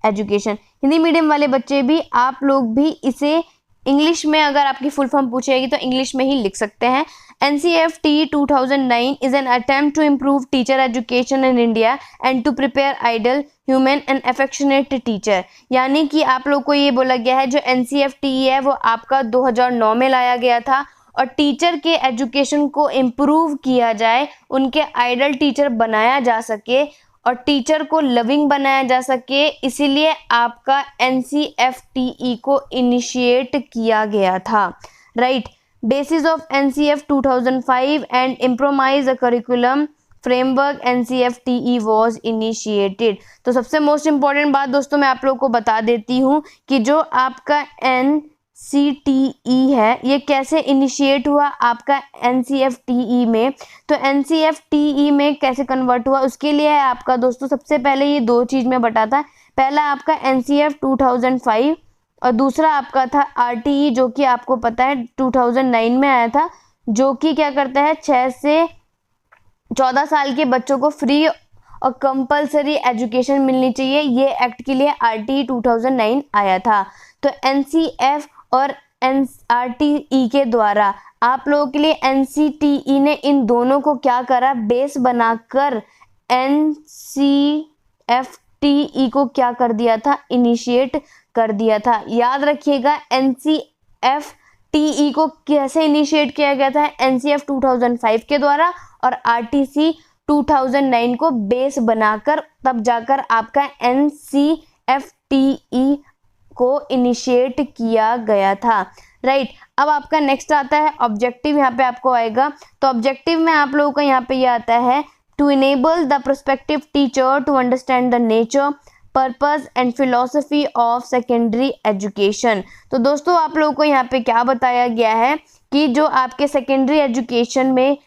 एजुकेशन। हिंदी मीडियम वाले बच्चे भी, आप लोग भी इसे इंग्लिश में अगर आपकी फुल फॉर्म पूछेगी तो इंग्लिश में ही लिख सकते हैं। NCFTE 2009 is an attempt to improve teacher education in India and to prepare ideal human and affectionate teacher. यानी कि आप लोग को ये बोला गया है, जो NCFTE है वो आपका 2009 में लाया गया था और टीचर के एजुकेशन को इम्प्रूव किया जाए, उनके आइडल टीचर बनाया जा सके और टीचर को लविंग बनाया जा सके, इसीलिए आपका NCFTE को इनिशिएट किया गया था, right. Basis of NCF 2005 and improvise the curriculum framework NCFTE was initiated. तो सबसे मोस्ट इंपॉर्टेंट बात दोस्तों मैं आप लोग को बता देती हूँ कि जो आपका NCTE है ये कैसे इनिशिएट हुआ आपका NCFTE में। तो NCFTE में कैसे कन्वर्ट हुआ, उसके लिए है आपका दोस्तों सबसे पहले ये दो चीज़ में बटाता है। पहला आपका NCF 2005 और दूसरा आपका था RTE, जो कि आपको पता है 2009 में आया था, जो कि क्या करता है 6 से 14 साल के बच्चों को फ्री और कंपलसरी एजुकेशन मिलनी चाहिए। ये एक्ट के लिए RTE 2009 आया था। तो NCF और RTE के द्वारा आप लोगों के लिए NCTE ने इन दोनों को क्या करा, बेस बनाकर NCFTE को क्या कर दिया था, इनिशिएट कर दिया था। याद रखिएगा NCFTE को कैसे इनिशिएट किया गया था, NCF 2005 के द्वारा और RTC 2009 को बेस बनाकर तब जाकर आपका NCFTE को इनिशिएट किया गया था, राइट। अब आपका नेक्स्ट आता है ऑब्जेक्टिव, यहाँ पे आपको आएगा। तो ऑब्जेक्टिव में आप लोगों का यहाँ पे ये आता है to enable the prospective teacher to understand the nature, purpose and philosophy of secondary education. तो दोस्तों आप लोगों को यहाँ पे क्या बताया गया है कि जो आपके सेकेंडरी एजुकेशन में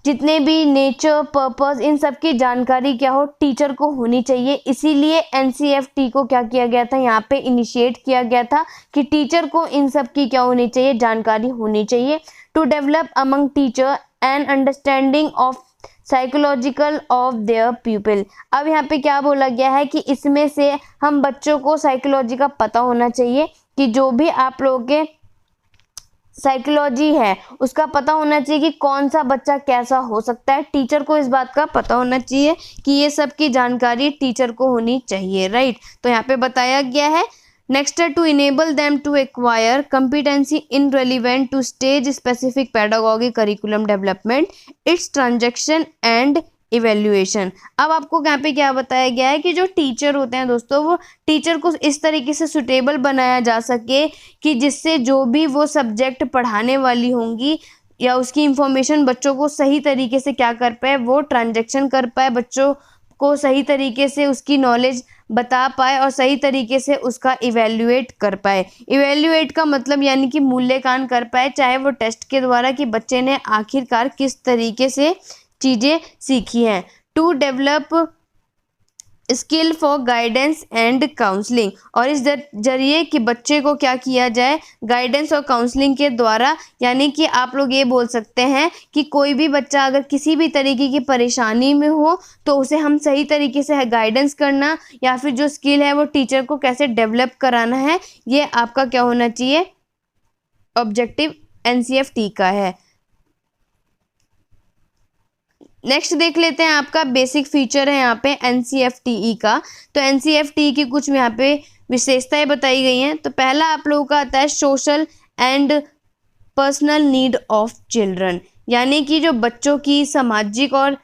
जितने भी नेचर, पर्पस, इन सब की जानकारी क्या हो, टीचर को होनी चाहिए। इसीलिए NCFT को क्या किया गया था, यहाँ पे इनिशिएट किया गया था कि टीचर को इन सब की क्या होनी चाहिए, जानकारी होनी चाहिए। To develop among teacher an understanding of psychological of their people. अब यहाँ पे क्या बोला गया है कि इसमें से हम बच्चों को साइकोलॉजी का पता होना चाहिए कि जो भी आप लोगों के साइकोलॉजी है उसका पता होना चाहिए कि कौन सा बच्चा कैसा हो सकता है। टीचर को इस बात का पता होना चाहिए कि ये सब की जानकारी टीचर को होनी चाहिए, राइट। तो यहाँ पे बताया गया है नेक्स्ट है to enable them to acquire competency in relevant to stage specific pedagogy curriculum development its transaction and evaluation. अब आपको यहाँ पे क्या बताया गया है कि जो टीचर होते हैं दोस्तों, वो टीचर को इस तरीके से सुटेबल बनाया जा सके कि जिससे जो भी वो सब्जेक्ट पढ़ाने वाली होंगी या उसकी इंफॉर्मेशन बच्चों को सही तरीके से क्या कर पाए, वो ट्रांजेक्शन कर पाए, बच्चों को सही तरीके से उसकी नॉलेज बता पाए और सही तरीके से उसका इवेल्युएट कर पाए। इवेल्युएट का मतलब यानी कि मूल्यांकन कर पाए, चाहे वो टेस्ट के द्वारा कि बच्चे ने आखिरकार किस तरीके से चीज़ें सीखी हैं। To develop skill for guidance and counselling, और इस जरिए कि बच्चे को क्या किया जाए, गाइडेंस और काउंसलिंग के द्वारा, यानी कि आप लोग ये बोल सकते हैं कि कोई भी बच्चा अगर किसी भी तरीके की परेशानी में हो तो उसे हम सही तरीके से गाइडेंस करना या फिर जो स्किल है वो टीचर को कैसे डेवलप कराना है, ये आपका क्या होना चाहिए, ऑब्जेक्टिव एनसीएफटी का है। नेक्स्ट देख लेते हैं आपका बेसिक फीचर है यहाँ पे एनसीएफटीई का। तो एनसीएफटीई की कुछ यहाँ पे विशेषताएं बताई गई हैं। तो पहला आप लोगों का आता है social and personal need of children, यानी कि जो बच्चों की सामाजिक और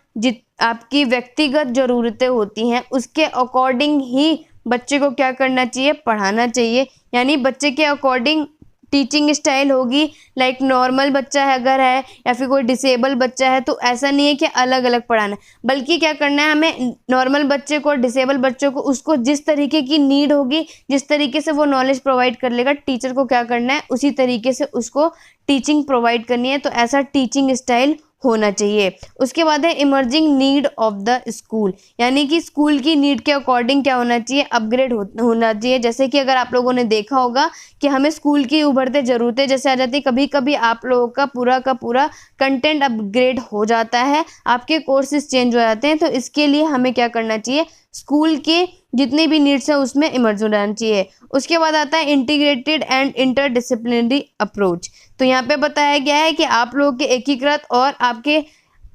आपकी व्यक्तिगत ज़रूरतें होती हैं उसके अकॉर्डिंग ही बच्चे को क्या करना चाहिए, पढ़ाना चाहिए। यानी बच्चे के अकॉर्डिंग टीचिंग स्टाइल होगी, लाइक नॉर्मल बच्चा है अगर है या फिर कोई डिसेबल बच्चा है तो ऐसा नहीं है कि अलग अलग पढ़ाना है, बल्कि क्या करना है हमें नॉर्मल बच्चे को और डिसेबल बच्चों को उसको जिस तरीके की नीड होगी, जिस तरीके से वो नॉलेज प्रोवाइड कर लेगा, टीचर को क्या करना है उसी तरीके से उसको टीचिंग प्रोवाइड करनी है। तो ऐसा टीचिंग स्टाइल होना चाहिए। उसके बाद है emerging need of the school, यानी कि स्कूल की नीड के अकॉर्डिंग क्या होना चाहिए, अपग्रेड होना चाहिए। जैसे कि अगर आप लोगों ने देखा होगा कि हमें स्कूल की उभरते ज़रूरतें जैसे आ जाती है, कभी कभी आप लोगों का पूरा कंटेंट अपग्रेड हो जाता है, आपके कोर्सेज चेंज हो जाते हैं, तो इसके लिए हमें क्या करना चाहिए, स्कूल के जितने भी नीड्स हैं उसमें इमर्ज हो जाना चाहिए। उसके बाद आता है इंटीग्रेटेड एंड इंटरडिसिप्लिनरी अप्रोच। तो यहाँ पे बताया गया है कि आप लोगों के एकीकृत और आपके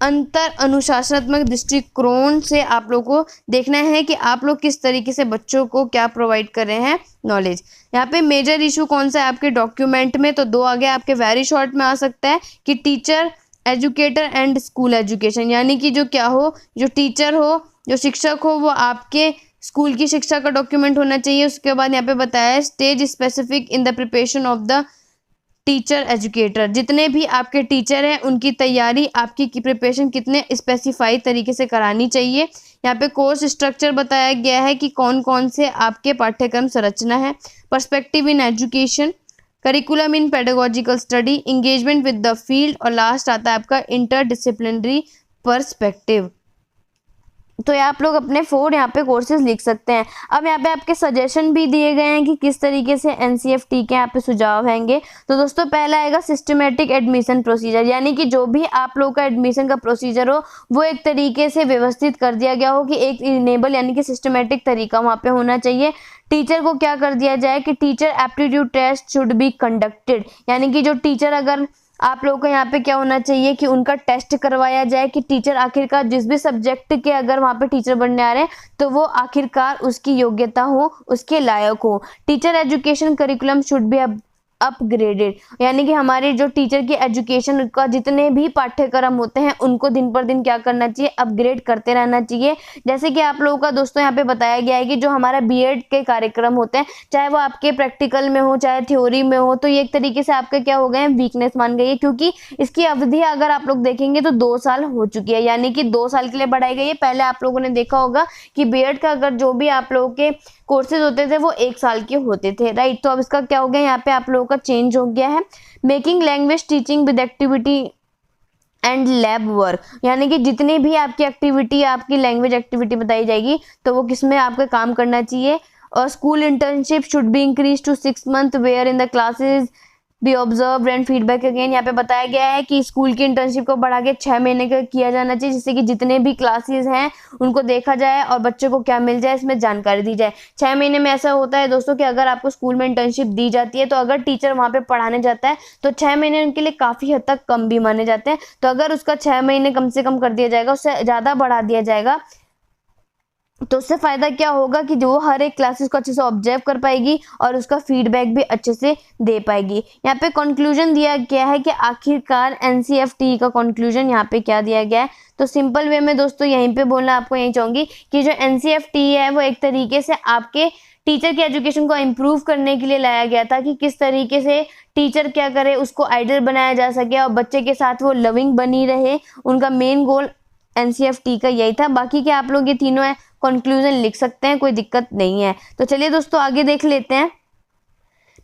अंतर अनुशासनात्मक दृष्टिकोण से आप लोग को देखना है कि आप लोग किस तरीके से बच्चों को क्या प्रोवाइड कर रहे हैं नॉलेज। यहाँ पे मेजर इशू कौन सा है आपके डॉक्यूमेंट में, तो दो आगे आपके वेरी शॉर्ट में आ सकता है कि teacher educator and school education, यानी कि जो क्या हो, जो टीचर हो, जो शिक्षक हो, वो आपके स्कूल की शिक्षा का डॉक्यूमेंट होना चाहिए। उसके बाद यहाँ पे बताया है stage specific in the preparation of the teacher educator, जितने भी आपके टीचर हैं उनकी तैयारी आपकी की प्रिपरेशन कितने स्पेसिफाई तरीके से करानी चाहिए। यहाँ पे कोर्स स्ट्रक्चर बताया गया है कि कौन कौन से आपके पाठ्यक्रम संरचना है, perspective in education, curriculum in pedagogical study, engagement with the field, और लास्ट आता है आपका इंटरडिसिप्लिनरी पर्सपेक्टिव। तो आप लोग अपने 4 यहाँ पे कोर्सेज लिख सकते हैं। अब यहाँ पे आपके सजेशन भी दिए गए हैं कि किस तरीके से एनसीएफटी के यहाँ पे सुझाव हैंगे। तो दोस्तों पहला आएगा सिस्टमेटिक एडमिशन प्रोसीजर, यानी कि जो भी आप लोग का एडमिशन का प्रोसीजर हो वो एक तरीके से व्यवस्थित कर दिया गया हो कि एक इनेबल यानी कि सिस्टमेटिक तरीका वहाँ पे होना चाहिए। टीचर को क्या कर दिया जाए कि teacher aptitude test should be conducted, यानी कि जो टीचर अगर आप लोगों को यहाँ पे क्या होना चाहिए कि उनका टेस्ट करवाया जाए कि टीचर आखिरकार जिस भी सब्जेक्ट के अगर वहाँ पे टीचर बनने आ रहे हैं तो वो आखिरकार उसकी योग्यता हो, उसके लायक हो। Teacher education curriculum should be upgraded, यानी कि हमारे जो टीचर की एजुकेशन का जितने भी पाठ्यक्रम होते हैं उनको दिन पर दिन क्या करना चाहिए, अपग्रेड करते रहना चाहिए। जैसे कि आप लोगों का दोस्तों यहाँ पे बताया गया है कि जो हमारा बीएड के कार्यक्रम होते हैं, चाहे वो आपके प्रैक्टिकल में हो चाहे थ्योरी में हो, तो ये एक तरीके से आपके क्या हो गए हैं, वीकनेस मान गई है, क्योंकि इसकी अवधि अगर आप लोग देखेंगे तो 2 साल हो चुकी है, यानी कि 2 साल के लिए बढ़ाई गई है। पहले आप लोगों ने देखा होगा कि बीएड का अगर जो भी आप लोगों के कोर्सेज होते थे वो 1 साल के होते थे, राइट। तो अब इसका क्या हो गया, यहाँ पे आप लोगों का चेंज हो गया है। Making language teaching with activity and lab work, यानी कि जितनी भी आपकी एक्टिविटी, आपकी लैंग्वेज एक्टिविटी बताई जाएगी तो वो किसमें आपको काम करना चाहिए। और school internship should be increase to 6 month where in the classes be observe and feedback again. यहाँ पे बताया गया है कि स्कूल की इंटर्नशिप को बढ़ा के 6 महीने का किया जाना चाहिए, जिससे कि जितने भी क्लासेस हैं उनको देखा जाए और बच्चे को क्या मिल जाए, इसमें जानकारी दी जाए। 6 महीने में ऐसा होता है दोस्तों कि अगर आपको स्कूल में इंटर्नशिप दी जाती है तो अगर टीचर वहाँ पे पढ़ाने जाता है तो 6 महीने उनके लिए काफ़ी हद तक कम भी माने जाते हैं। तो अगर उसका 6 महीने कम से कम कर दिया जाएगा, उससे ज़्यादा बढ़ा दिया जाएगा, तो उससे फायदा क्या होगा कि जो हर एक क्लासेस को अच्छे से ऑब्जर्व कर पाएगी और उसका फीडबैक भी अच्छे से दे पाएगी। यहाँ पे कंक्लूजन दिया गया है कि आखिरकार एनसीएफटी का कंक्लूजन यहाँ पे क्या दिया गया है। तो सिंपल वे में दोस्तों यहीं पे बोलना आपको यही चाहूंगी कि जो एनसीएफटी है वो एक तरीके से आपके टीचर की एजुकेशन को इम्प्रूव करने के लिए लाया गया था कि किस तरीके से टीचर क्या करे, उसको आइडल बनाया जा सके और बच्चे के साथ वो लविंग बनी रहे। उनका मेन गोल एनसीएफटी का यही था। बाकी के आप लोग ये तीनों है कंक्लूजन लिख सकते हैं, कोई दिक्कत नहीं है। तो चलिए दोस्तों आगे देख लेते हैं।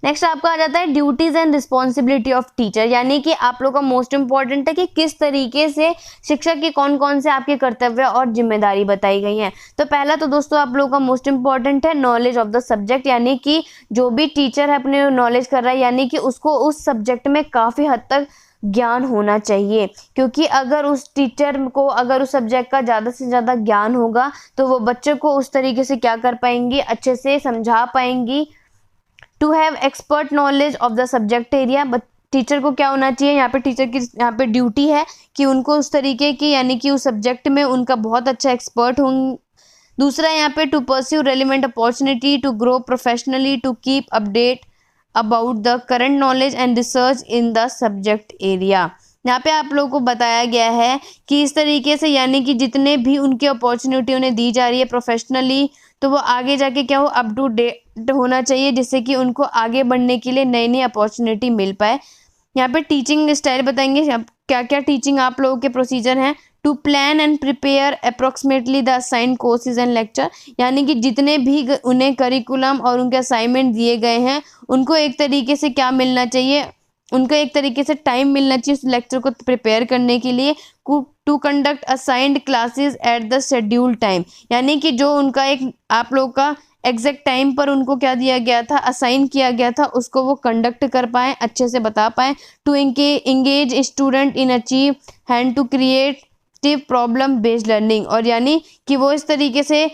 नेक्स्ट आपका आ जाता है duties and responsibility of teacher, यानी कि आप लोग का मोस्ट इंपॉर्टेंट है कि किस तरीके से शिक्षक के कौन कौन से आपके कर्तव्य और जिम्मेदारी बताई गई हैं। तो पहला तो दोस्तों आप लोगों का मोस्ट इंपॉर्टेंट है नॉलेज ऑफ द सब्जेक्ट, यानी कि जो भी टीचर है अपने नॉलेज कर रहा है, यानी कि उसको उस सब्जेक्ट में काफ़ी हद तक ज्ञान होना चाहिए। क्योंकि अगर उस टीचर को अगर उस सब्जेक्ट का ज़्यादा से ज़्यादा ज्ञान होगा तो वो बच्चे को उस तरीके से क्या कर पाएंगी, अच्छे से समझा पाएंगी। To have expert knowledge of the subject area, teacher को क्या होना चाहिए, यहाँ पे टीचर की यहाँ पे ड्यूटी है कि उनको उस तरीके की यानी कि उस सब्जेक्ट में उनका बहुत अच्छा एक्सपर्ट हों। दूसरा यहाँ पे to pursue relevant opportunity to grow professionally to keep update about the current knowledge and research in the subject area. यहाँ पे आप लोगों को बताया गया है कि इस तरीके से यानी कि जितने भी उनकी अपॉर्चुनिटी उन्हें दी जा रही है प्रोफेशनली, तो वो आगे जाके क्या हो अप टू डेट होना चाहिए, जिससे कि उनको आगे बढ़ने के लिए नई नई अपॉर्चुनिटी मिल पाए। यहाँ पे टीचिंग स्टाइल बताएंगे क्या क्या टीचिंग आप लोगों के प्रोसीजर हैं। To plan and prepare approximately the assign courses and lecture, यानी कि जितने भी उन्हें करिकुलम और उनके असाइनमेंट दिए गए हैं उनको एक तरीके से क्या मिलना चाहिए, उनको एक तरीके से टाइम मिलना चाहिए उस लेक्चर को प्रिपेयर करने के लिए। To conduct assigned classes at the schedule time, यानी कि जो उनका एक आप लोग का एग्जैक्ट टाइम पर उनको क्या दिया गया था, असाइन किया गया था, उसको वो कंडक्ट कर पाएँ, अच्छे से बता पाएँ। To engage student in achieve hand to creative problem based learning, और यानी कि वो इस तरीके से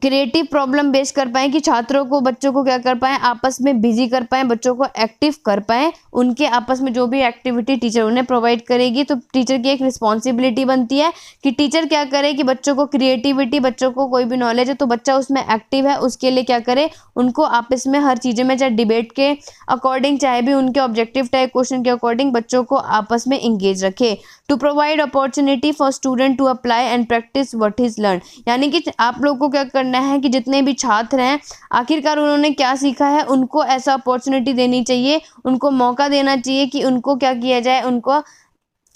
क्रिएटिव प्रॉब्लम बेस कर पाएँ कि छात्रों को बच्चों को क्या कर पाएँ, आपस में बिजी कर पाएँ, बच्चों को एक्टिव कर पाएँ। उनके आपस में जो भी एक्टिविटी टीचर उन्हें प्रोवाइड करेगी, तो टीचर की एक रिस्पॉन्सिबिलिटी बनती है कि टीचर क्या करे कि बच्चों को क्रिएटिविटी, बच्चों को कोई भी नॉलेज है तो बच्चा उसमें एक्टिव है, उसके लिए क्या करे, उनको आपस में हर चीज़ों में चाहे डिबेट के अकॉर्डिंग चाहे भी उनके ऑब्जेक्टिव टाइप क्वेश्चन के अकॉर्डिंग बच्चों को आपस में इंगेज रखे। To provide opportunity for student to apply and practice what is learn, यानी कि आप लोग को क्या करना है कि जितने भी छात्र हैं आखिरकार उन्होंने क्या सीखा है उनको ऐसा अपॉर्चुनिटी देनी चाहिए, उनको मौका देना चाहिए कि उनको क्या किया जाए, उनको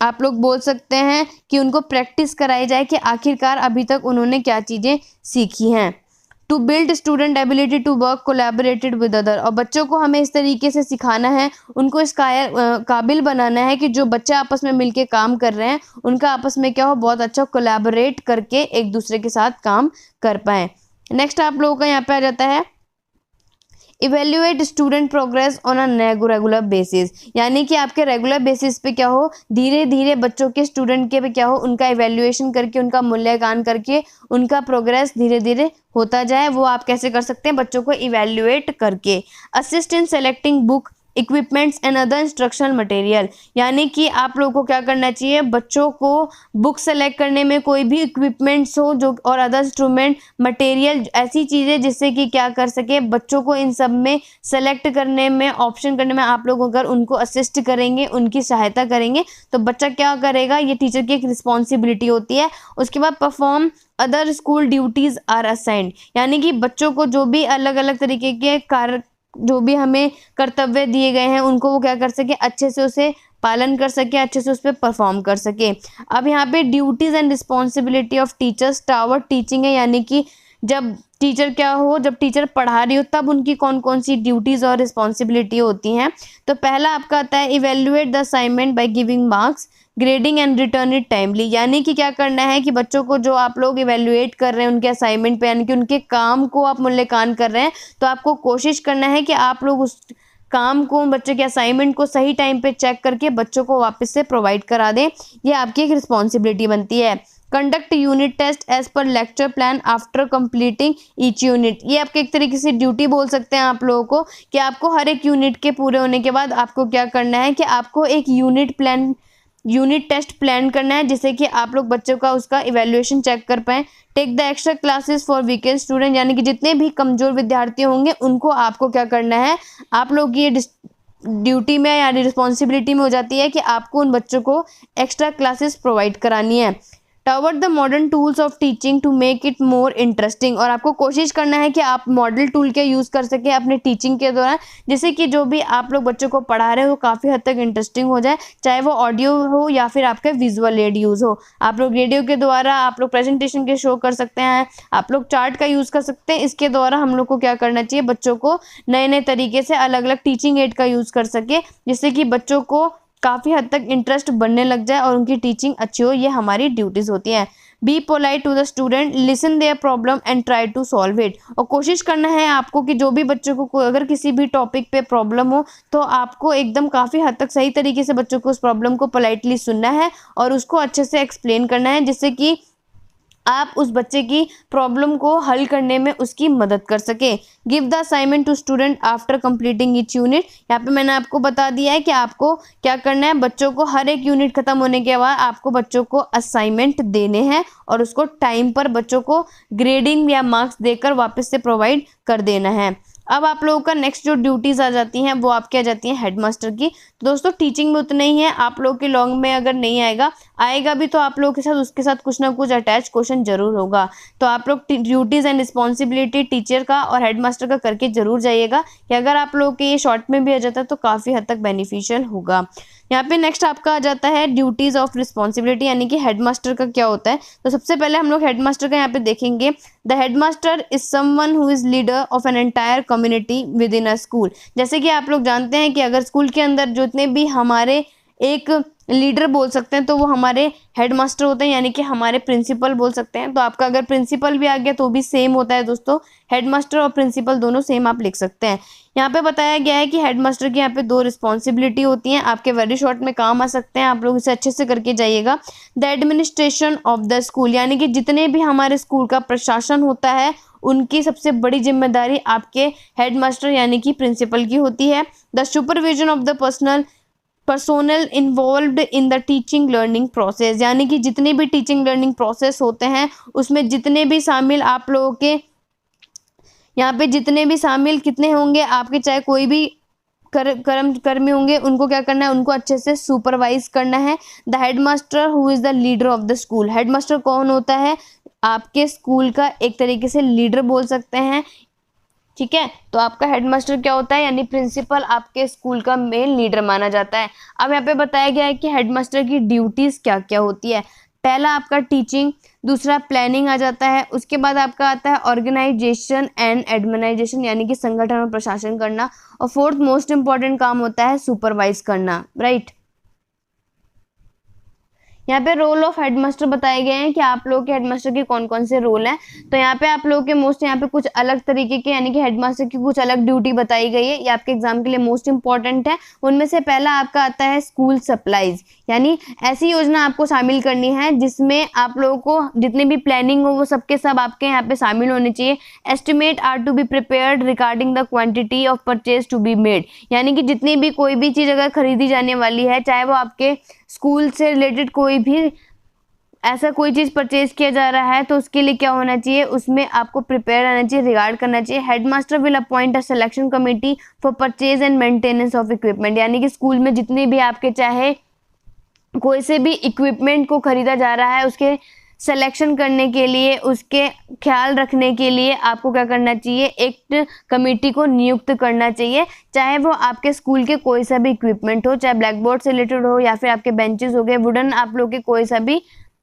आप लोग बोल सकते हैं कि उनको प्रैक्टिस कराई जाए कि आखिरकार अभी तक उन्होंने क्या चीज़ें सीखी हैं। To build student ability to work collaborated with other, और बच्चों को हमें इस तरीके से सिखाना है, उनको इस काबिल बनाना है कि जो बच्चे आपस में मिलके काम कर रहे हैं उनका आपस में क्या हो, बहुत अच्छा कोलैबोरेट करके एक दूसरे के साथ काम कर पाएँ। नेक्स्ट आप लोगों का यहाँ पे आ जाता है evaluate student progress on a regular basis, यानी कि आपके रेगुलर बेसिस पे क्या हो, धीरे धीरे बच्चों के स्टूडेंट के पे क्या हो, उनका इवेल्युएशन करके, उनका मूल्यांकन करके उनका प्रोग्रेस धीरे धीरे होता जाए। वो आप कैसे कर सकते हैं, बच्चों को इवेल्युएट करके। Assist in selecting book equipments and other instructional material, यानी कि आप लोगों को क्या करना चाहिए, बच्चों को बुक सेलेक्ट करने में कोई भी इक्विपमेंट्स हो जो और अदर इंस्ट्रूमेंट मटेरियल ऐसी चीज़ें जिससे कि क्या कर सके, बच्चों को इन सब में सेलेक्ट करने में, ऑप्शन करने में आप लोग अगर उनको असिस्ट करेंगे, उनकी सहायता करेंगे तो बच्चा क्या करेगा, ये टीचर की एक रिस्पॉन्सिबिलिटी होती है। उसके बाद perform other school duties are assigned, यानी कि बच्चों को जो भी अलग अलग तरीके के कार्य, जो भी हमें कर्तव्य दिए गए हैं उनको वो क्या कर सके, अच्छे से उसे पालन कर सके, अच्छे से उस पर परफॉर्म कर सके। अब यहाँ पे duties and responsibility of teachers tower teaching है, यानी कि जब टीचर क्या हो, जब टीचर पढ़ा रही हो तब उनकी कौन कौन सी ड्यूटीज़ और रिस्पॉन्सिबिलिटी होती हैं। तो पहला आपका आता है evaluate the assignment by giving marks grading and return it timely, यानी कि क्या करना है कि बच्चों को जो आप लोग इवेल्युएट कर रहे हैं उनके असाइनमेंट पे, यानी कि उनके काम को आप मूल्यांकन कर रहे हैं, तो आपको कोशिश करना है कि आप लोग उस काम को, बच्चों के असाइनमेंट को सही टाइम पे चेक करके बच्चों को वापस से प्रोवाइड करा दें। ये आपकी एक रिस्पॉन्सिबिलिटी बनती है। Conduct unit test as per lecture plan after completing each unit. ये आपके एक तरीके से ड्यूटी बोल सकते हैं आप लोगों को कि आपको हर एक यूनिट के पूरे होने के बाद आपको क्या करना है कि आपको एक यूनिट टेस्ट प्लान करना है, जिससे कि आप लोग बच्चों का उसका इवैल्यूएशन चेक कर पाएँ। Take the extra classes for weekend student, यानी कि जितने भी कमज़ोर विद्यार्थी होंगे उनको आपको क्या करना है, आप लोग की ये ड्यूटी में यानी रिस्पॉन्सिबिलिटी में हो जाती है कि आपको उन बच्चों को एक्स्ट्रा क्लासेस प्रोवाइड करानी है। Toward the modern tools of teaching to make it more interesting, और आपको कोशिश करना है कि आप मॉडल टूल के यूज़ कर सकें अपने टीचिंग के दौरान, जिससे कि जो भी आप लोग बच्चों को पढ़ा रहे हो वो काफ़ी हद तक इंटरेस्टिंग हो जाए, चाहे वो ऑडियो हो या फिर आपका विजुअल एड यूज़ हो। आप लोग रेडियो के द्वारा आप लोग प्रेजेंटेशन के शो कर सकते हैं, आप लोग चार्ट का यूज़ कर सकते हैं। इसके द्वारा हम लोग को क्या करना चाहिए, बच्चों को नए नए तरीके से अलग अलग टीचिंग एड का यूज़ कर सके, जिससे कि बच्चों को काफ़ी हद तक इंटरेस्ट बनने लग जाए और उनकी टीचिंग अच्छी हो। ये हमारी ड्यूटीज़ होती हैं। Be polite to the student, listen their problem and try to solve it. और कोशिश करना है आपको कि जो भी बच्चों को अगर किसी भी टॉपिक पे प्रॉब्लम हो तो आपको एकदम काफ़ी हद तक सही तरीके से बच्चों को उस प्रॉब्लम को पोलाइटली सुनना है और उसको अच्छे से एक्सप्लेन करना है, जिससे कि आप उस बच्चे की प्रॉब्लम को हल करने में उसकी मदद कर सके। Give the assignment to student after completing each unit. यहाँ पे मैंने आपको बता दिया है कि आपको क्या करना है, बच्चों को हर एक यूनिट खत्म होने के बाद आपको बच्चों को असाइनमेंट देने हैं और उसको टाइम पर बच्चों को ग्रेडिंग या मार्क्स देकर वापस से प्रोवाइड कर देना है। अब आप लोगों का नेक्स्ट जो ड्यूटीज़ आ जाती हैं वो आपकी आ जाती हैं हेडमास्टर की। तो दोस्तों टीचिंग में उतना ही है, आप लोगों के लॉन्ग में अगर नहीं आएगा भी तो आप लोगों के साथ उसके साथ कुछ ना कुछ अटैच क्वेश्चन जरूर होगा। तो आप लोग ड्यूटीज़ एंड रिस्पॉन्सिबिलिटी टीचर का और हेडमास्टर का करके जरूर जाइएगा, कि अगर आप लोगों के ये शॉर्ट में भी आ जाता है तो काफ़ी हद तक बेनिफिशियल होगा। यहाँ पे नेक्स्ट आपका आ जाता है ड्यूटीज़ ऑफ रिस्पॉन्सिबिलिटी, यानी कि हेडमास्टर का क्या होता है। तो सबसे पहले हम लोग हेडमास्टर का यहाँ पे देखेंगे। The headmaster is someone who is leader of an entire community with in a school. जैसे कि आप लोग जानते हैं कि अगर स्कूल के अंदर जितने भी हमारे एक लीडर बोल सकते हैं तो वो हमारे हेडमास्टर होते हैं, यानी कि हमारे प्रिंसिपल बोल सकते हैं। तो आपका अगर प्रिंसिपल भी आ गया तो भी सेम होता है दोस्तों, हेडमास्टर और प्रिंसिपल दोनों सेम आप लिख सकते हैं। यहाँ पे बताया गया है कि हेडमास्टर की यहाँ पे 2 रिस्पॉन्सिबिलिटी होती हैं, आपके वेरी शॉर्ट में काम आ सकते हैं, आप लोग इसे अच्छे से करके जाइएगा। The administration of the school, यानी कि जितने भी हमारे स्कूल का प्रशासन होता है उनकी सबसे बड़ी जिम्मेदारी आपके हेडमास्टर यानी कि प्रिंसिपल की होती है। The supervision of the personnel involved in the teaching learning process, यानी कि जितने भी टीचिंग लर्निंग प्रोसेस होते हैं उसमें जितने भी शामिल आप लोगों के यहाँ पे जितने भी शामिल कितने होंगे आपके, चाहे कोई भी कर्मी होंगे, उनको क्या करना है, उनको अच्छे से सुपरवाइज करना है। The headmaster who is the leader of the school, headmaster कौन होता है, आपके स्कूल का एक तरीके से लीडर बोल सकते हैं, ठीक है। तो आपका हेडमास्टर क्या होता है, यानी प्रिंसिपल आपके स्कूल का मेन लीडर माना जाता है। अब यहाँ पे बताया गया है कि हेडमास्टर की ड्यूटीज़ क्या क्या होती है। पहला आपका टीचिंग, दूसरा प्लानिंग आ जाता है, उसके बाद आपका आता है ऑर्गेनाइजेशन एंड एडमिनाइजेशन, यानी कि संगठन और प्रशासन करना, और फोर्थ मोस्ट इंपॉर्टेंट काम होता है सुपरवाइज करना, राइट। यहाँ पे रोल ऑफ हेडमास्टर बताए गए हैं कि आप लोगों के हेडमास्टर के कौन कौन से रोल हैं। तो यहाँ पे आप लोगों के मोस्ट यहाँ पे कुछ अलग तरीके के, यानी कि हेडमास्टर की कुछ अलग ड्यूटी बताई गई है, ये आपके एग्जाम के लिए मोस्ट इंपॉर्टेंट है। उनमें से पहला आपका आता है स्कूल सप्लाईज, यानी ऐसी योजना आपको शामिल करनी है जिसमें आप लोगों को जितने भी प्लानिंग हो वो सबके सब आपके यहाँ पे शामिल होने चाहिए। Estimate are to be prepared regarding the quantity of purchase to be made, यानी कि जितनी भी कोई भी चीज़ अगर खरीदी जाने वाली है, चाहे वो आपके स्कूल से रिलेटेड कोई भी ऐसा कोई चीज़ परचेज किया जा रहा है तो उसके लिए क्या होना चाहिए, उसमें आपको प्रिपेयर रहना चाहिए, रिगार्ड करना चाहिए। Headmaster will appoint a selection committee for purchase and maintenance of equipment, यानी कि स्कूल में जितने भी आपके चाहे कोई से भी इक्विपमेंट को खरीदा जा रहा है उसके सिलेक्शन करने के लिए, उसके ख्याल रखने के लिए आपको क्या करना चाहिए, एक कमेटी को नियुक्त करना चाहिए। चाहे वो आपके स्कूल के कोई सा भी इक्विपमेंट हो, चाहे ब्लैक बोर्ड से रिलेटेड हो या फिर आपके बेंचेस हो गए, वुडन आप लोग के कोई सा भी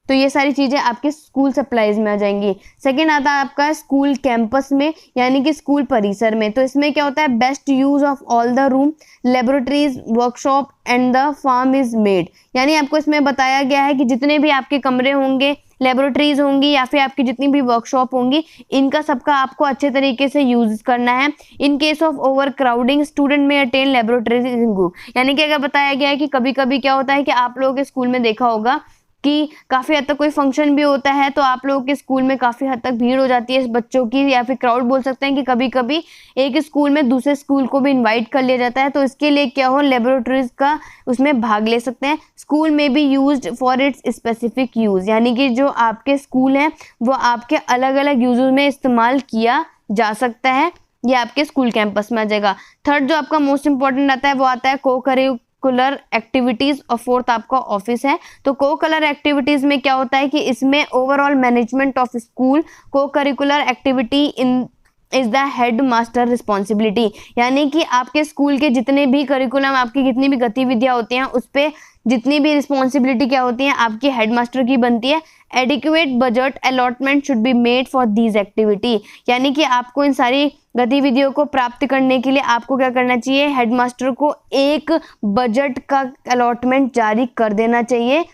तो ये सारी चीज़ें आपके स्कूल सप्लाईज में आ जाएंगी। सेकंड आता है आपका स्कूल कैंपस में, यानी कि स्कूल परिसर में। तो इसमें क्या होता है, best use of all the room, laboratories, workshop and the farm is made. यानी आपको इसमें बताया गया है कि जितने भी आपके कमरे होंगे, लेबोरेटरीज होंगी या फिर आपकी जितनी भी वर्कशॉप होंगी, इनका सबका आपको अच्छे तरीके से यूज करना है। In case of over crowding student में अटेंड लेबोरेटरीज इन ग्रुप। यानी कि अगर बताया गया है कि कभी कभी क्या होता है कि आप लोगों के स्कूल में देखा होगा कि काफ़ी हद तक कोई फंक्शन भी होता है तो आप लोगों के स्कूल में काफ़ी हद तक भीड़ हो जाती है बच्चों की, या फिर क्राउड बोल सकते हैं कि कभी कभी एक स्कूल में दूसरे स्कूल को भी इनवाइट कर लिया जाता है। तो इसके लिए क्या हो, लेबोरेटरीज का उसमें भाग ले सकते हैं। स्कूल में भी used for its specific use, यानी कि जो आपके स्कूल है वो आपके अलग अलग यूज़ में इस्तेमाल किया जा सकता है। ये आपके स्कूल कैंपस में आ जाएगा। थर्ड जो आपका मोस्ट इंपॉर्टेंट आता है वो आता है को करिकुलर एक्टिविटीज, और फोर्थ आपका ऑफिस है। तो को कलर एक्टिविटीज में क्या होता है कि इसमें ओवरऑल मैनेजमेंट ऑफ स्कूल, को curricular activity in is the head master responsibility. यानी कि आपके स्कूल के जितने भी करिकुलम, आपकी जितनी भी गतिविधियां होती हैं उस पर जितनी भी रिस्पॉन्सिबिलिटी क्या होती है आपकी हेडमास्टर की बनती है। Adequate budget allotment should be made for these activity. यानी कि आपको इन सारी गतिविधियों को प्राप्त करने के लिए आपको क्या करना चाहिए, हेडमास्टर को एक बजट का अलॉटमेंट जारी कर देना चाहिए।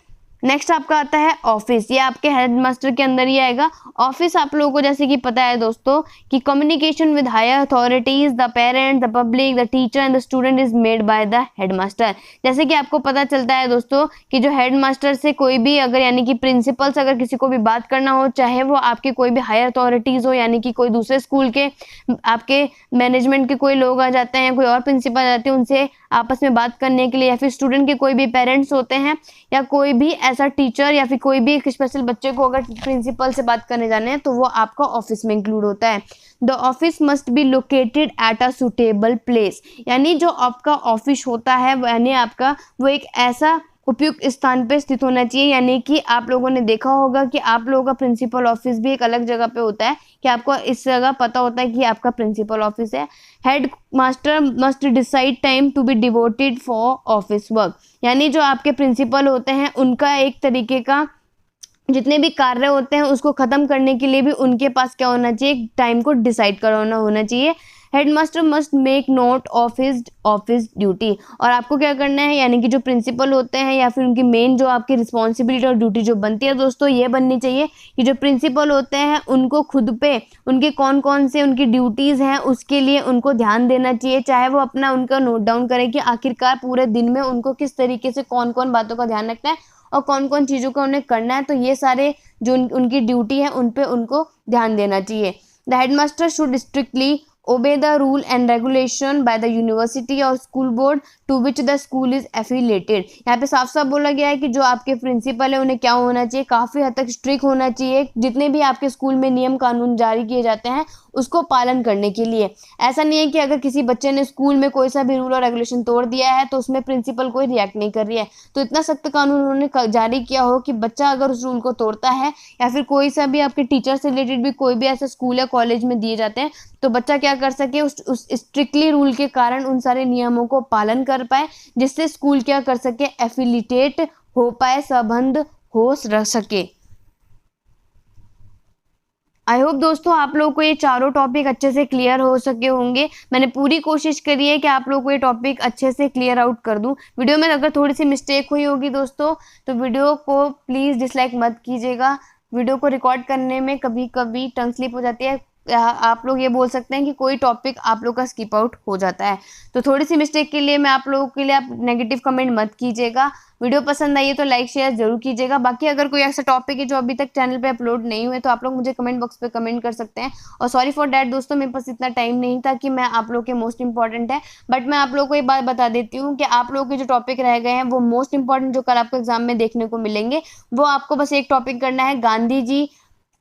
नेक्स्ट आपका आता है ऑफिस। ये आपके हेडमास्टर के अंदर ही आएगा। ऑफिस आप लोगों को जैसे कि पता है दोस्तों कि communication with higher authorities, the parents, the public, the teacher and the student is made by the headmaster. जैसे कि आपको पता चलता है दोस्तों कि जो हेडमास्टर से कोई भी अगर यानी कि प्रिंसिपल से अगर किसी को भी बात करना हो, चाहे वो आपके कोई भी हायर अथॉरिटीज हो, यानी कि कोई दूसरे स्कूल के आपके मैनेजमेंट के कोई लोग आ जाते हैं, कोई और प्रिंसिपल आ जाते हैं, उनसे आपस में बात करने के लिए, या फिर स्टूडेंट के कोई भी पेरेंट्स होते हैं, या कोई भी ऐसा टीचर या फिर कोई भी एक स्पेशल बच्चे को अगर प्रिंसिपल से बात करने जाने हैं तो वो आपका ऑफिस में इंक्लूड होता है। The office must be located at a suitable place. यानी जो आपका ऑफिस होता है यानी आपका वो एक ऐसा उपयुक्त स्थान पे स्थित होना चाहिए। यानी कि आप लोगों ने देखा होगा कि आप लोगों का प्रिंसिपल ऑफिस भी एक अलग जगह पे होता है, कि आपको इस जगह पता होता है कि आपका प्रिंसिपल ऑफिस है। Head master must decide time to be devoted for office work. यानी जो आपके प्रिंसिपल होते हैं उनका एक तरीके का जितने भी कार्य होते हैं उसको खत्म करने के लिए भी उनके पास क्या होना चाहिए, टाइम को डिसाइड करना होना चाहिए। Headmaster must make note of his office duty. और आपको क्या करना है, यानी कि जो प्रिंसिपल होते हैं या फिर उनकी मेन जो आपकी रिस्पॉन्सिबिलिटी और ड्यूटी जो बनती है दोस्तों, ये बननी चाहिए कि जो प्रिंसिपल होते हैं उनको खुद पे उनके कौन कौन से उनकी ड्यूटीज़ हैं उसके लिए उनको ध्यान देना चाहिए। चाहे वो अपना उनका नोट डाउन करें कि आखिरकार पूरे दिन में उनको किस तरीके से कौन कौन बातों का ध्यान रखना है और कौन कौन चीज़ों का उन्हें करना है। तो ये सारे जो उनकी ड्यूटी है उन पे उनको ध्यान देना चाहिए। The headmaster should strictly obey the rule and regulation by the university or school board to which the school is affiliated। यहाँ पे साफ साफ बोला गया है कि जो आपके प्रिंसिपल है उन्हें क्या होना चाहिए, काफ़ी हद तक स्ट्रिक्ट होना चाहिए। जितने भी आपके स्कूल में नियम कानून जारी किए जाते हैं उसको पालन करने के लिए। ऐसा नहीं है कि अगर किसी बच्चे ने स्कूल में कोई सा भी रूल और रेगुलेशन तोड़ दिया है तो उसमें प्रिंसिपल कोई रिएक्ट नहीं कर रही है। तो इतना सख्त कानून उन्होंने जारी किया हो कि बच्चा अगर उस रूल को तोड़ता है, या फिर कोई सा भी आपके टीचर से रिलेटेड भी कोई भी ऐसा स्कूल या कॉलेज में दिए जाते हैं, तो बच्चा क्या कर सके, उस स्ट्रिक्टली रूल के कारण उन सारे नियमों को पालन कर पाए, जिससे स्कूल क्या कर सके, एफिलिएटेड हो पाए, संबंध हो रह सके। आई होप दोस्तों आप लोगों को ये चारों टॉपिक अच्छे से क्लियर हो सके होंगे। मैंने पूरी कोशिश करी है कि आप लोगों को ये टॉपिक अच्छे से क्लियर आउट कर दूं। वीडियो में अगर थोड़ी सी मिस्टेक हुई होगी दोस्तों तो वीडियो को प्लीज़ डिसलाइक मत कीजिएगा। वीडियो को रिकॉर्ड करने में कभी कभी टंग स्लिप हो जाती है, आप लोग ये बोल सकते हैं कि कोई टॉपिक आप लोग का स्किप आउट हो जाता है। तो थोड़ी सी मिस्टेक के लिए मैं आप लोगों के लिए आप नेगेटिव कमेंट मत कीजिएगा। वीडियो पसंद आई है तो लाइक शेयर जरूर कीजिएगा। बाकी अगर कोई ऐसा टॉपिक है जो अभी तक चैनल पे अपलोड नहीं हुए तो आप लोग मुझे कमेंट बॉक्स पे कमेंट कर सकते हैं। और सॉरी फॉर डैट दोस्तों, मेरे पास इतना टाइम नहीं था कि मैं आप लोग के मोस्ट इंपॉर्टेंट है, बट मैं आप लोग को एक बात बता देती हूँ कि आप लोगों के जो टॉपिक रह गए हैं वो मोस्ट इंपॉर्टेंट जो कल आपको एग्जाम में देखने को मिलेंगे, वो आपको बस एक टॉपिक करना है गांधी जी,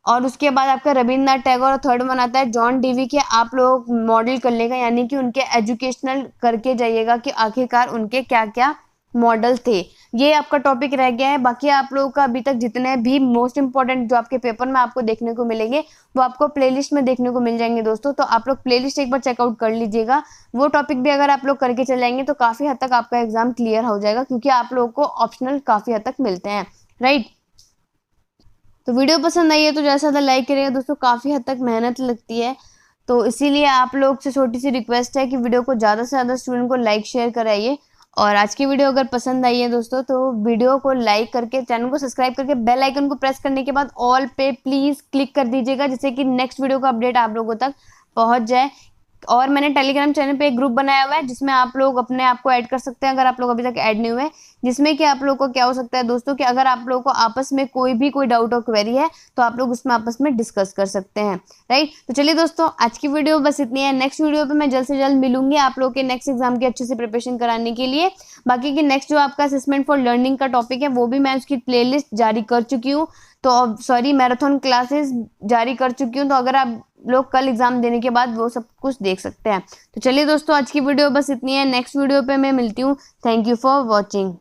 और उसके बाद आपका रविन्द्रनाथ टैगोर, और थर्ड वन आता है जॉन डीवी के। आप लोग मॉडल कर लेगा, यानी कि उनके एजुकेशनल करके जाइएगा कि आखिरकार उनके क्या क्या मॉडल थे। ये आपका टॉपिक रह गया है। बाकी आप लोगों का अभी तक जितने भी मोस्ट इंपॉर्टेंट जो आपके पेपर में आपको देखने को मिलेंगे वो आपको प्लेलिस्ट में देखने को मिल जाएंगे दोस्तों। तो आप लोग प्लेलिस्ट एक बार चेकआउट कर लीजिएगा। वो टॉपिक भी अगर आप लोग करके चले जाएंगे तो काफ़ी हद तक आपका एग्जाम क्लियर हो जाएगा, क्योंकि आप लोगों को ऑप्शनल काफ़ी हद तक मिलते हैं, राइट। तो वीडियो पसंद आई है तो ज़्यादा से ज़्यादा लाइक करिएगा दोस्तों, काफ़ी हद तक मेहनत लगती है, तो इसीलिए आप लोग से छोटी सी रिक्वेस्ट है कि वीडियो को ज़्यादा से ज़्यादा स्टूडेंट को लाइक शेयर कराइए। और आज की वीडियो अगर पसंद आई है दोस्तों तो वीडियो को लाइक करके चैनल को सब्सक्राइब करके बेल आइकन को प्रेस करने के बाद ऑल पे प्लीज़ क्लिक कर दीजिएगा, जिससे कि नेक्स्ट वीडियो का अपडेट आप लोगों तक पहुंच जाए। और मैंने टेलीग्राम चैनल पे एक ग्रुप बनाया हुआ है जिसमें आप लोग अपने आप को ऐड कर सकते हैं अगर आप लोग अभी तक ऐड नहीं हुए, जिसमें कि आप लोग को क्या हो सकता है दोस्तों कि अगर आप लोगों को आपस में कोई डाउट और क्वेरी है तो आप लोग उसमें आपस में डिस्कस कर सकते हैं, राइट। तो चलिए दोस्तों, आज की वीडियो बस इतनी है। नेक्स्ट वीडियो पे मैं जल्द से जल्द मिलूंगी आप लोग के नेक्स्ट एग्जाम की अच्छे से प्रिपरेशन कराने के लिए। बाकी की नेक्स्ट जो आपका असेसमेंट फॉर लर्निंग का टॉपिक है वो भी मैं उसकी प्लेलिस्ट जारी कर चुकी हूँ, तो सॉरी मैराथन क्लासेस जारी कर चुकी हूँ, तो अगर आप लोग कल एग्जाम देने के बाद वो सब कुछ देख सकते हैं। तो चलिए दोस्तों, आज की वीडियो बस इतनी है। नेक्स्ट वीडियो पे मैं मिलती हूँ। Thank you for watching.